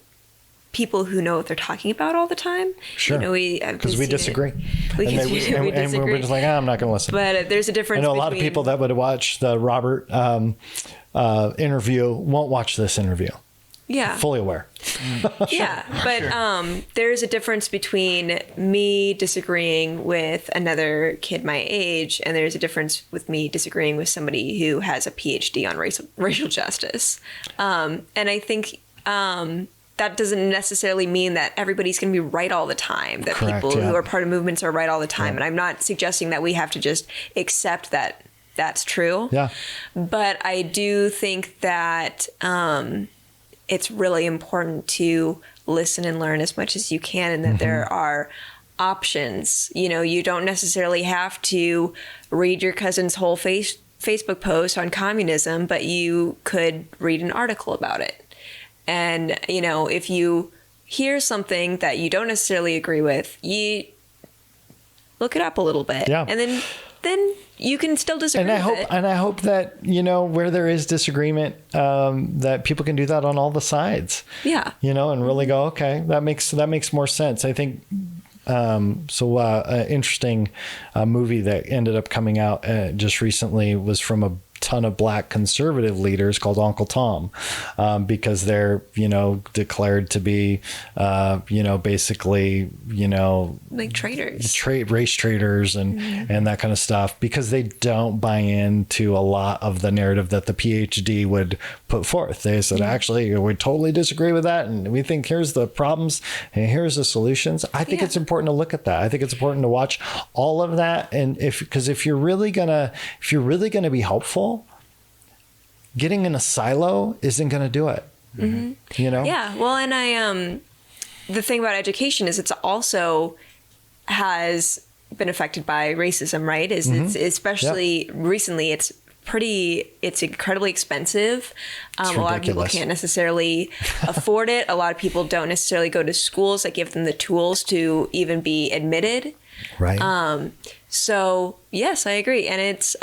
people who know what they're talking about all the time. Sure. Because we disagree. We disagree. We're just like, I'm not going to listen. But there's a difference. I know a lot of people that would watch the Robert interview won't watch this interview. Yeah. Fully aware. Yeah. But there's a difference between me disagreeing with another kid my age, and there's a difference with me disagreeing with somebody who has a PhD on racial justice. And I think that doesn't necessarily mean that everybody's going to be right all the time, that Correct, people who are part of movements are right all the time. And I'm not suggesting that we have to just accept that that's true. Yeah. But I do think that it's really important to listen and learn as much as you can, and that there are options. You know, you don't necessarily have to read your cousin's whole Facebook post on communism, but you could read an article about it. And, you know, if you hear something that you don't necessarily agree with, you look it up a little bit. Yeah. And then you can still disagree with it. And I hope that, you know, where there is disagreement, that people can do that on all the sides. Yeah. You know, and really go, okay, that makes more sense. I think an interesting movie that ended up coming out just recently was from a ton of black conservative leaders called Uncle Tom, because they're, you know, declared to be, you know, basically, you know, like traitors, race traitors and that kind of stuff, because they don't buy into a lot of the narrative that the PhD would put forth. They said, actually, we totally disagree with that, and we think here's the problems and here's the solutions. I think it's important to look at that. I think it's important to watch all of that, and because if you're really gonna be helpful, getting in a silo isn't going to do it. You know? Yeah. Well, and the thing about education is it's also has been affected by racism, right? It's especially recently, it's incredibly expensive. A lot of people can't necessarily afford it. A lot of people don't necessarily go to schools that give them the tools to even be admitted. Right. So yes, I agree. And it's,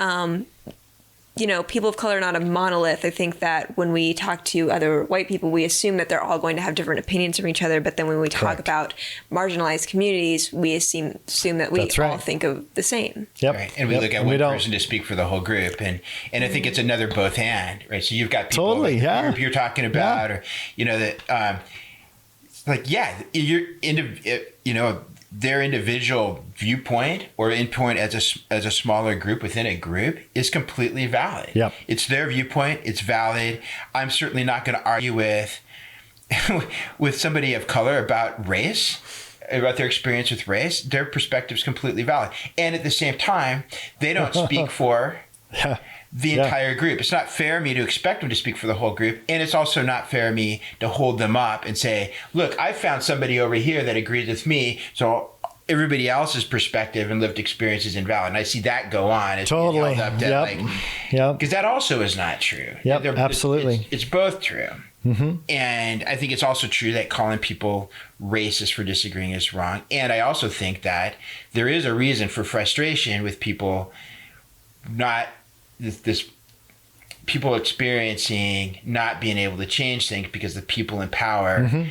you know, people of color are not a monolith. I think that when we talk to other white people, we assume that they're all going to have different opinions from each other. But then when we talk about marginalized communities, we assume that we all think of the same. Yep. Right. And we look at one person to speak for the whole group. And I think it's another both and, right? So you've got people like the group you're talking about, or, you know, that, you're into, you know, their individual viewpoint or endpoint as a smaller group within a group is completely valid. Yep. It's their viewpoint. It's valid. I'm certainly not going to argue with somebody of color about race, about their experience with race. Their perspective is completely valid. And at the same time, they don't speak for the entire group. It's not fair of me to expect them to speak for the whole group. And it's also not fair of me to hold them up and say, look, I found somebody over here that agrees with me, so everybody else's perspective and lived experience is invalid. And I see that go on. It's totally. Held up to, because that also is not true. Yep, absolutely. It's both true. And I think it's also true that calling people racist for disagreeing is wrong. And I also think that there is a reason for frustration with people people experiencing not being able to change things because the people in power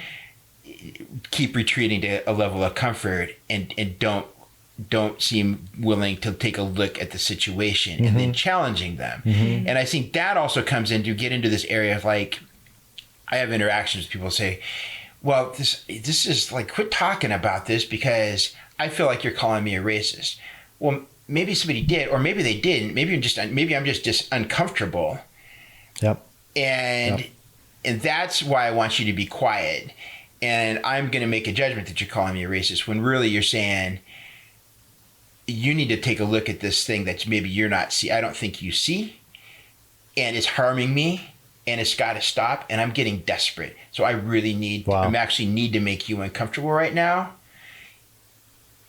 keep retreating to a level of comfort and don't seem willing to take a look at the situation and then challenging them. And I think that also comes in to get into this area of, like, I have interactions with people say, well, this is like, quit talking about this because I feel like you're calling me a racist. Well, maybe somebody did, or maybe they didn't. Maybe I'm just uncomfortable. Yep. And that's why I want you to be quiet. And I'm going to make a judgment that you're calling me a racist when really you're saying you need to take a look at this thing that maybe you're not I don't think you see, and it's harming me, and it's got to stop. And I'm getting desperate. So I really need to make you uncomfortable right now.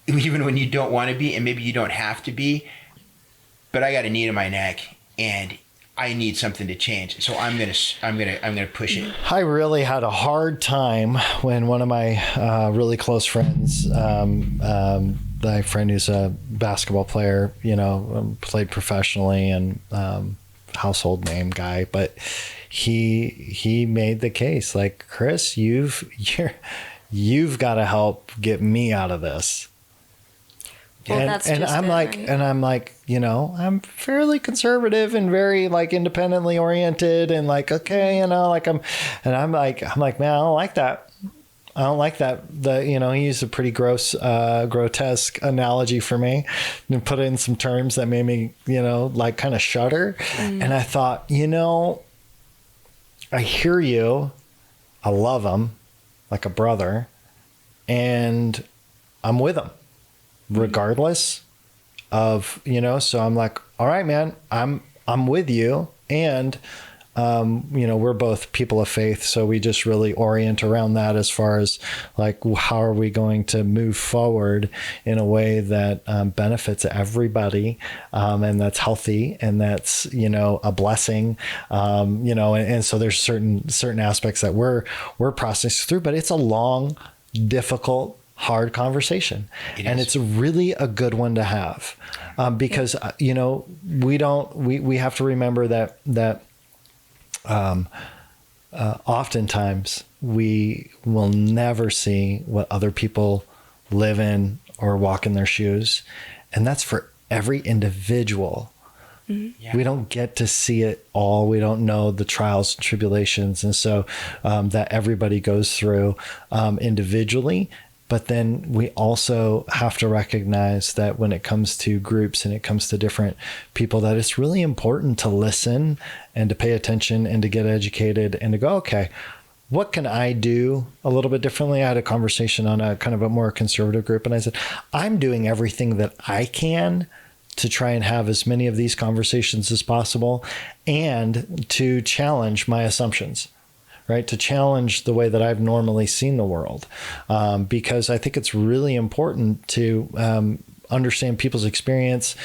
Even when you don't want to be, and maybe you don't have to be, but I got a knee in my neck, and I need something to change. So I'm gonna push it. I really had a hard time when one of my really close friends, my friend who's a basketball player, you know, played professionally and household name guy, but he made the case like, Chris, you've got to help get me out of this. Well, and I'm like, you know, I'm fairly conservative and very like independently oriented and like, okay, you know, like I'm like, man, I don't like that. I don't like that. You know, he used a pretty grotesque analogy for me and put it in some terms that made me, you know, like kind of shudder. And I thought, you know, I hear you. I love him like a brother, and I'm with him regardless of, you know, so I'm like, all right, man, I'm with you. And, you know, we're both people of faith. So we just really orient around that as far as like, how are we going to move forward in a way that benefits everybody, and that's healthy, and that's, you know, a blessing, you know, and so there's certain aspects that we're processing through, but it's a long, difficult, hard conversation. And it's really a good one to have, because, you know, we have to remember that oftentimes we will never see what other people live in or walk in their shoes. And that's for every individual. Mm-hmm. Yeah. We don't get to see it all. We don't know the trials and tribulations. And so that everybody goes through individually. But then we also have to recognize that when it comes to groups and it comes to different people, that it's really important to listen and to pay attention and to get educated and to go, okay, what can I do a little bit differently? I had a conversation on a kind of a more conservative group, and I said, I'm doing everything that I can to try and have as many of these conversations as possible and to challenge my assumptions. Right, to challenge the way that I've normally seen the world, because I think it's really important to understand people's experience,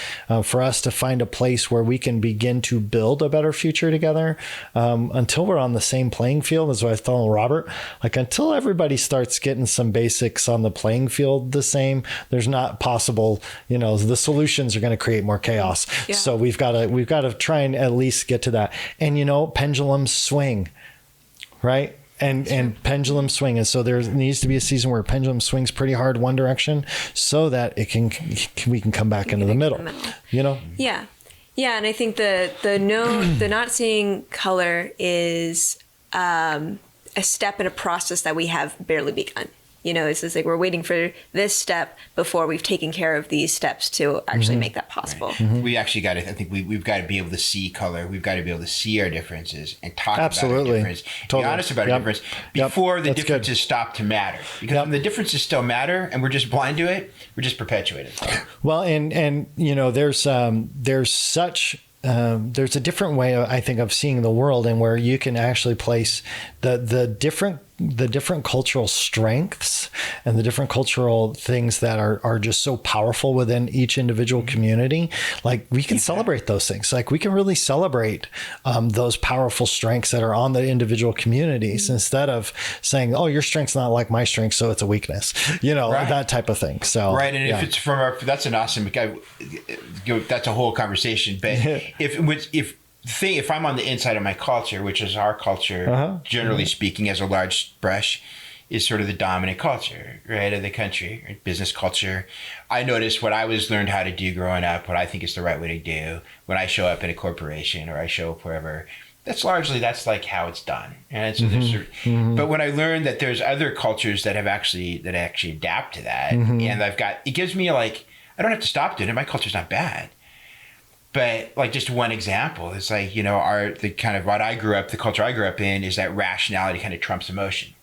for us to find a place where we can begin to build a better future together. Until we're on the same playing field, as I was telling Robert, like until everybody starts getting some basics on the playing field the same, there's not possible, you know, the solutions are going to create more chaos. Yeah. So we've got to try and at least get to that. And, you know, pendulums swing. Right. And pendulum swing. And so there needs to be a season where pendulum swings pretty hard one direction so that we can come back into the middle, you know? Yeah. Yeah. And I think the not seeing color is a step in a process that we have barely begun. You know, it's just like we're waiting for this step before we've taken care of these steps to actually make that possible. Right. Mm-hmm. We actually got to, I think we've got to be able to see color. We've got to be able to see our differences and talk about our difference. Totally. Be honest about our difference before the differences stop to matter. Because when the differences still matter and we're just blind to it, we're just perpetuated. Well, and you know, there's such... there's a different way, I think, of seeing the world, and where you can actually place the different cultural strengths and the different cultural things that are just so powerful within each individual community. Like we can celebrate those things. Like we can really celebrate those powerful strengths that are on the individual communities, instead of saying, oh, your strength's not like my strength, so it's a weakness, you know, that type of thing. So, right. And if it's from that's an awesome guy. That's a whole conversation. But if I'm on the inside of my culture, which is our culture, generally speaking, as a large brush, is sort of the dominant culture, right, of the country, right? Business culture. I noticed what I learned how to do growing up, what I think is the right way to do when I show up in a corporation or I show up wherever. That's like how it's done. And so but when I learned that there's other cultures that actually adapt to that, and it gives me like, I don't have to stop doing it. My culture's not bad. But like just one example, it's like, you know, the culture I grew up in is that rationality kind of trumps emotion,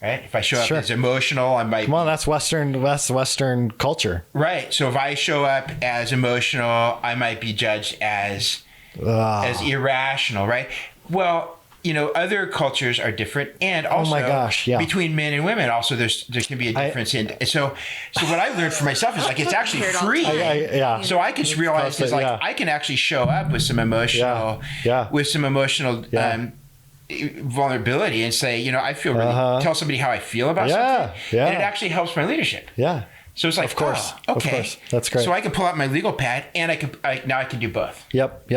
right? If I show up as emotional, I might. Come on, that's Western culture, right? So if I show up as emotional, I might be judged as irrational, right? Well, you know, other cultures are different, and also between men and women, also there can be a difference so what I learned for myself is like it's actually free. So I can realize is like I can actually show up with some emotional, vulnerability and say, you know, I feel really tell somebody how I feel about something, and it actually helps my leadership. So it's like, of course, oh, okay, of course. That's great. So I can pull out my legal pad, and now I can do both. Yep.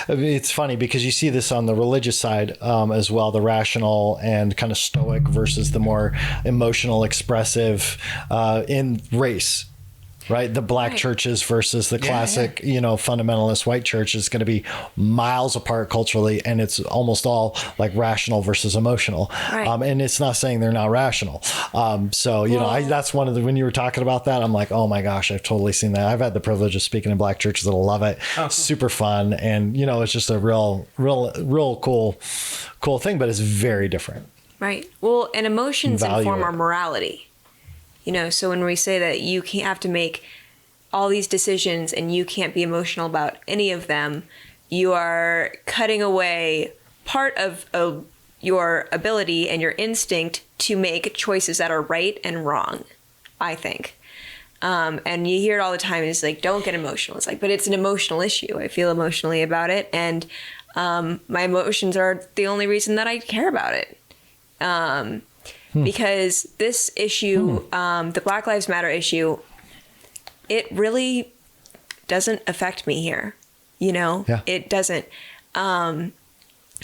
I mean, it's funny because you see this on the religious side as well, the rational and kind of stoic versus the more emotional, expressive in race. Right, the black churches versus the classic, fundamentalist white church is going to be miles apart culturally, and it's almost all like rational versus emotional. Right. And it's not saying they're not rational. That's one of the, when you were talking about that, I'm like, oh my gosh, I've totally seen that. I've had the privilege of speaking in black churches that love it. Oh, cool. Super fun, and it's just a real cool thing, but it's very different. Right. Well, and emotions inform our morality. So when we say that you can't have to make all these decisions and you can't be emotional about any of them, you are cutting away part of your ability and your instinct to make choices that are right and wrong, I think. And you hear it all the time. It's like, don't get emotional. It's like, but it's an emotional issue. I feel emotionally about it. And my emotions are the only reason that I care about it. Because this issue, the Black Lives Matter issue, it really doesn't affect me here. It doesn't.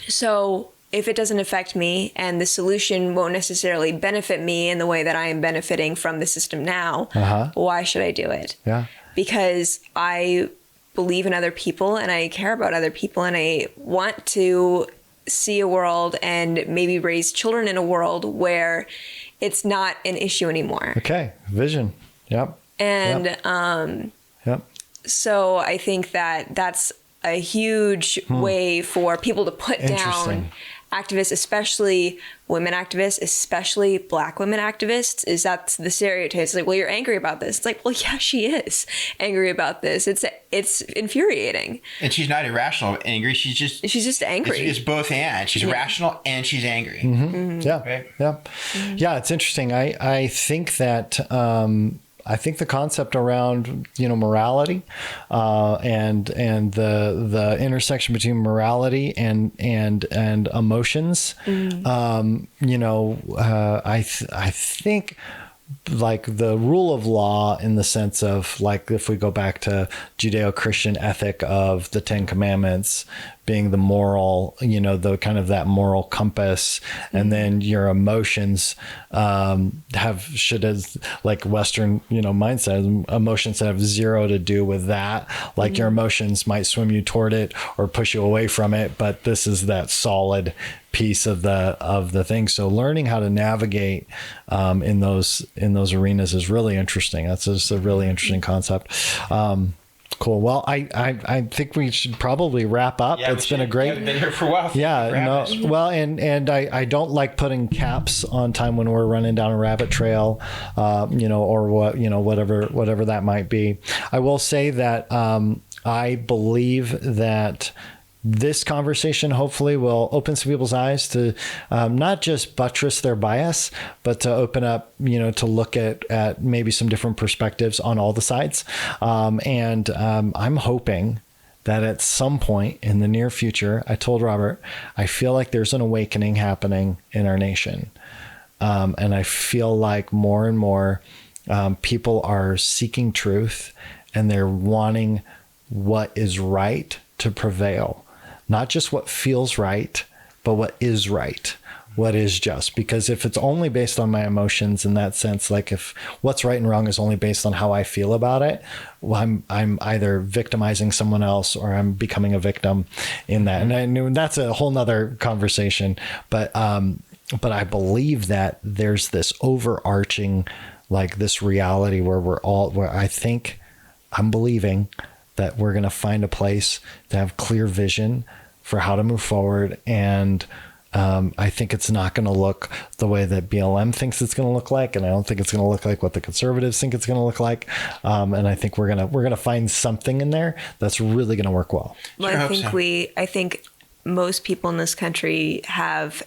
So if it doesn't affect me and the solution won't necessarily benefit me in the way that I am benefiting from the system now, why should I do it? Yeah. Because I believe in other people and I care about other people and I want to see a world and maybe raise children in a world where it's not an issue anymore. Okay. Vision. Yep. And yep. So I think that that's a huge way for people to put down activists, especially women activists, especially Black women activists, is that's the stereotype. It's like, well, you're angry about this. It's like, well, yeah, she is angry about this. It's infuriating. And she's not irrational angry. She's just angry. It's both and. She's rational and she's angry. Yeah. Right? Yeah. Yeah. It's interesting. I think that, I think the concept around morality and the intersection between morality and emotions, I think like the rule of law in the sense of like if we go back to Judeo-Christian ethic of the 10 Commandments being the moral, the kind of that moral compass, and then your emotions should have like Western, mindset, emotions that have zero to do with that. Like your emotions might swim you toward it or push you away from it, but this is that solid piece of the thing. So learning how to navigate in those arenas is really interesting. That's just a really interesting concept. Cool. Well, I think we should probably wrap up. Yeah, it's been a great. I've been here for a while. Yeah. No. Well, and I don't like putting caps on time when we're running down a rabbit trail, or whatever that might be. I will say that I believe that this conversation hopefully will open some people's eyes to not just buttress their bias, but to open up, to look at maybe some different perspectives on all the sides. And I'm hoping that at some point in the near future, I told Robert, I feel like there's an awakening happening in our nation. And I feel like more and more people are seeking truth and they're wanting what is right to prevail. Not just what feels right, but what is right, what is just. Because if it's only based on my emotions in that sense, like if what's right and wrong is only based on how I feel about it, well, I'm either victimizing someone else or I'm becoming a victim in that. And I knew that's a whole nother conversation. But I believe that there's this overarching, like this reality where I'm believing that we're going to find a place to have clear vision for how to move forward. And I think it's not going to look the way that BLM thinks it's going to look like. And I don't think it's going to look like what the conservatives think it's going to look like. And I think we're going to find something in there that's really going to work well. Well, I think most people in this country have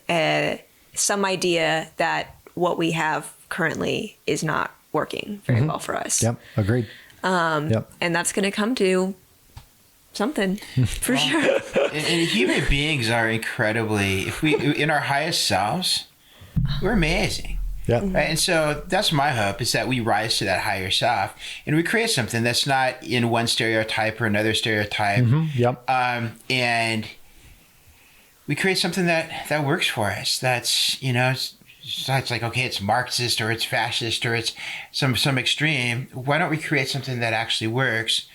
some idea that what we have currently is not working very well for us. Yep. Agreed. And that's going to come to something for sure. And human beings are incredibly, if we, in our highest selves, we're amazing. Yeah. Right? And so that's my hope, is that we rise to that higher self and we create something that's not in one stereotype or another stereotype. Yep. And we create something that works for us. That's, it's like, okay, it's Marxist or it's fascist or it's some extreme. Why don't we create something that actually works,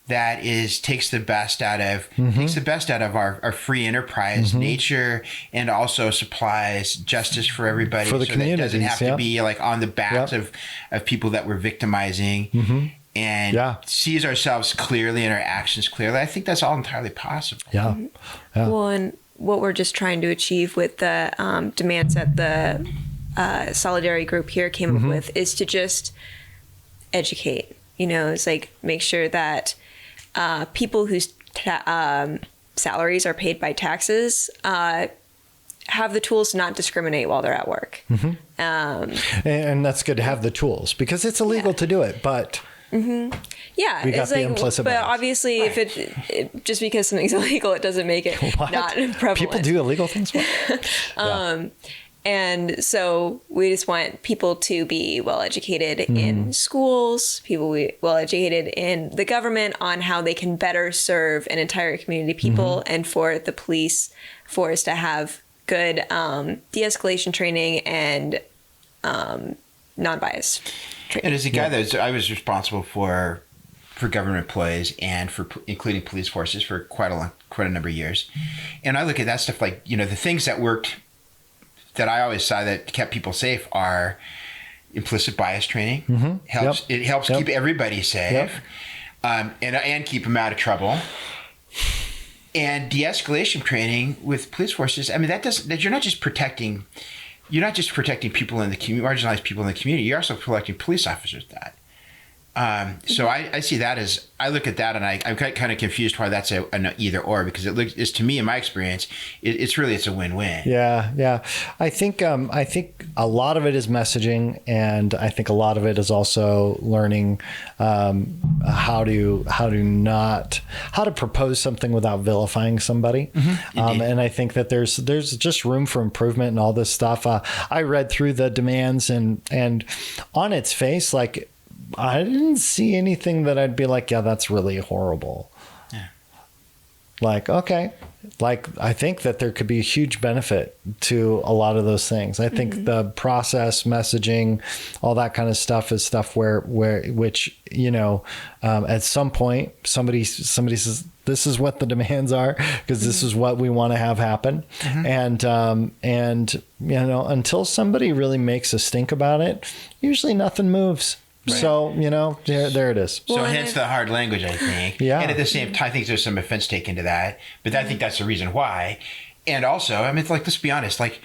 that takes the best out of our free enterprise nature, and also supplies justice for everybody, for the communities, that it doesn't have to be like on the backs of people that we're victimizing, and sees ourselves clearly and our actions clearly. I think that's all entirely possible. Yeah. Well, and what we're just trying to achieve with the demands that the solidarity group here came up with is to just educate. It's like make sure that people whose salaries are paid by taxes have the tools to not discriminate while they're at work. And that's good to have the tools, because it's illegal to do it, but yeah, we got it's the like, implicit but bias. obviously if it just because something's illegal, it doesn't make it not prevalent. People do illegal things. And so we just want people to be well educated in schools, people well educated in the government on how they can better serve an entire community of people, and for the police force to have good de-escalation training and non-bias training. And as a guy I was responsible for government employees and for including police forces for quite a number of years, and I look at that stuff like, the things that worked, that I always saw that kept people safe, are implicit bias training. It helps keep everybody safe, and keep them out of trouble. And de-escalation training with police forces. I mean, you're not just protecting people in the community, marginalized people in the community. You're also protecting police officers. So I see that as, I look at that and I'm kind of confused why that's an either or, because it's to me, in my experience, it's a win-win. Yeah. I think a lot of it is messaging, and I think a lot of it is also learning how to propose something without vilifying somebody. And I think that there's just room for improvement and all this stuff. I read through the demands, and on its face, like, I didn't see anything that I'd be like, yeah, that's really horrible. Yeah. Like, okay. Like, I think that there could be a huge benefit to a lot of those things. I think the process, messaging, all that kind of stuff is stuff which at some point somebody says, this is what the demands are, because this is what we want to have happen. And until somebody really makes a stink about it, usually nothing moves. Right. So, there it is. So hence the hard language, I think. Yeah. And at the same time, I think there's some offense taken to that. But I think that's the reason why. And also, I mean, like, let's be honest, like,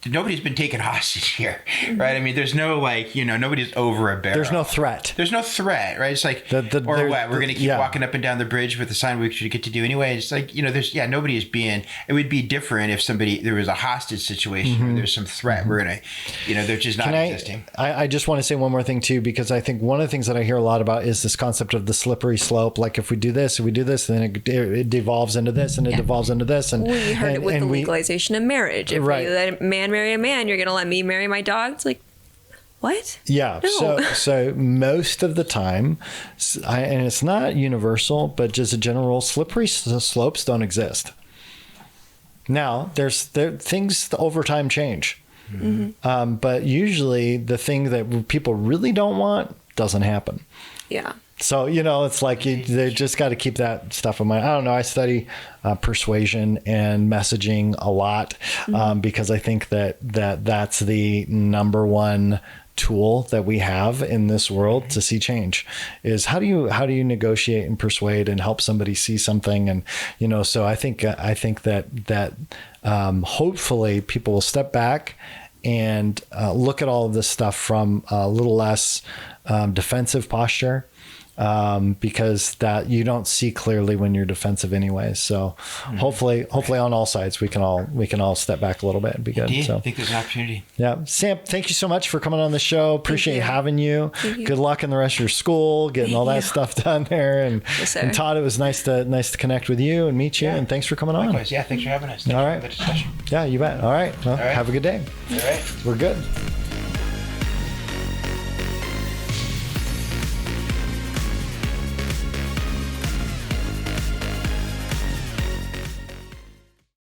nobody's been taken hostage here, right? I mean, there's no, nobody's over a barrel. There's no threat. Right? It's like, what? We're going to keep walking up and down the bridge with the sign we should get to do anyway. It's like, nobody is being, it would be different if there was a hostage situation or there's some threat. We're going to, they're just not existing. I just want to say one more thing too, because I think one of the things that I hear a lot about is this concept of the slippery slope. Like, if we do this, then it devolves into this, and it devolves into this. And we heard it with the legalization of marriage. If we let a man marry a man, you're going to let me marry my dog? It's like, what? Yeah. No. So most of the time, and it's not universal, but just a general rule, slippery slopes don't exist. Now, things over time change. But usually the thing that people really don't want doesn't happen. Yeah. So, it's like they just got to keep that stuff in mind. I don't know. I study persuasion and messaging a lot because I think that's the number one tool that we have in this world to see change, is how do you negotiate and persuade and help somebody see something. And, so I think that hopefully people will step back and look at all of this stuff from a little less defensive posture. Because that you don't see clearly when you're defensive anyway. So hopefully on all sides we can all step back a little bit and be good. Indeed. So I think there's an opportunity. Yeah. Sam, thank you so much for coming on the show. Appreciate having you. Good luck in the rest of your school, getting all that stuff done there. And, and Todd, it was nice to connect with you and meet you. And thanks for coming on. Likewise. Yeah, thanks for having us. Thanks all right. for the discussion. Yeah, you bet. All right. Well, have a good day. All right. We're good.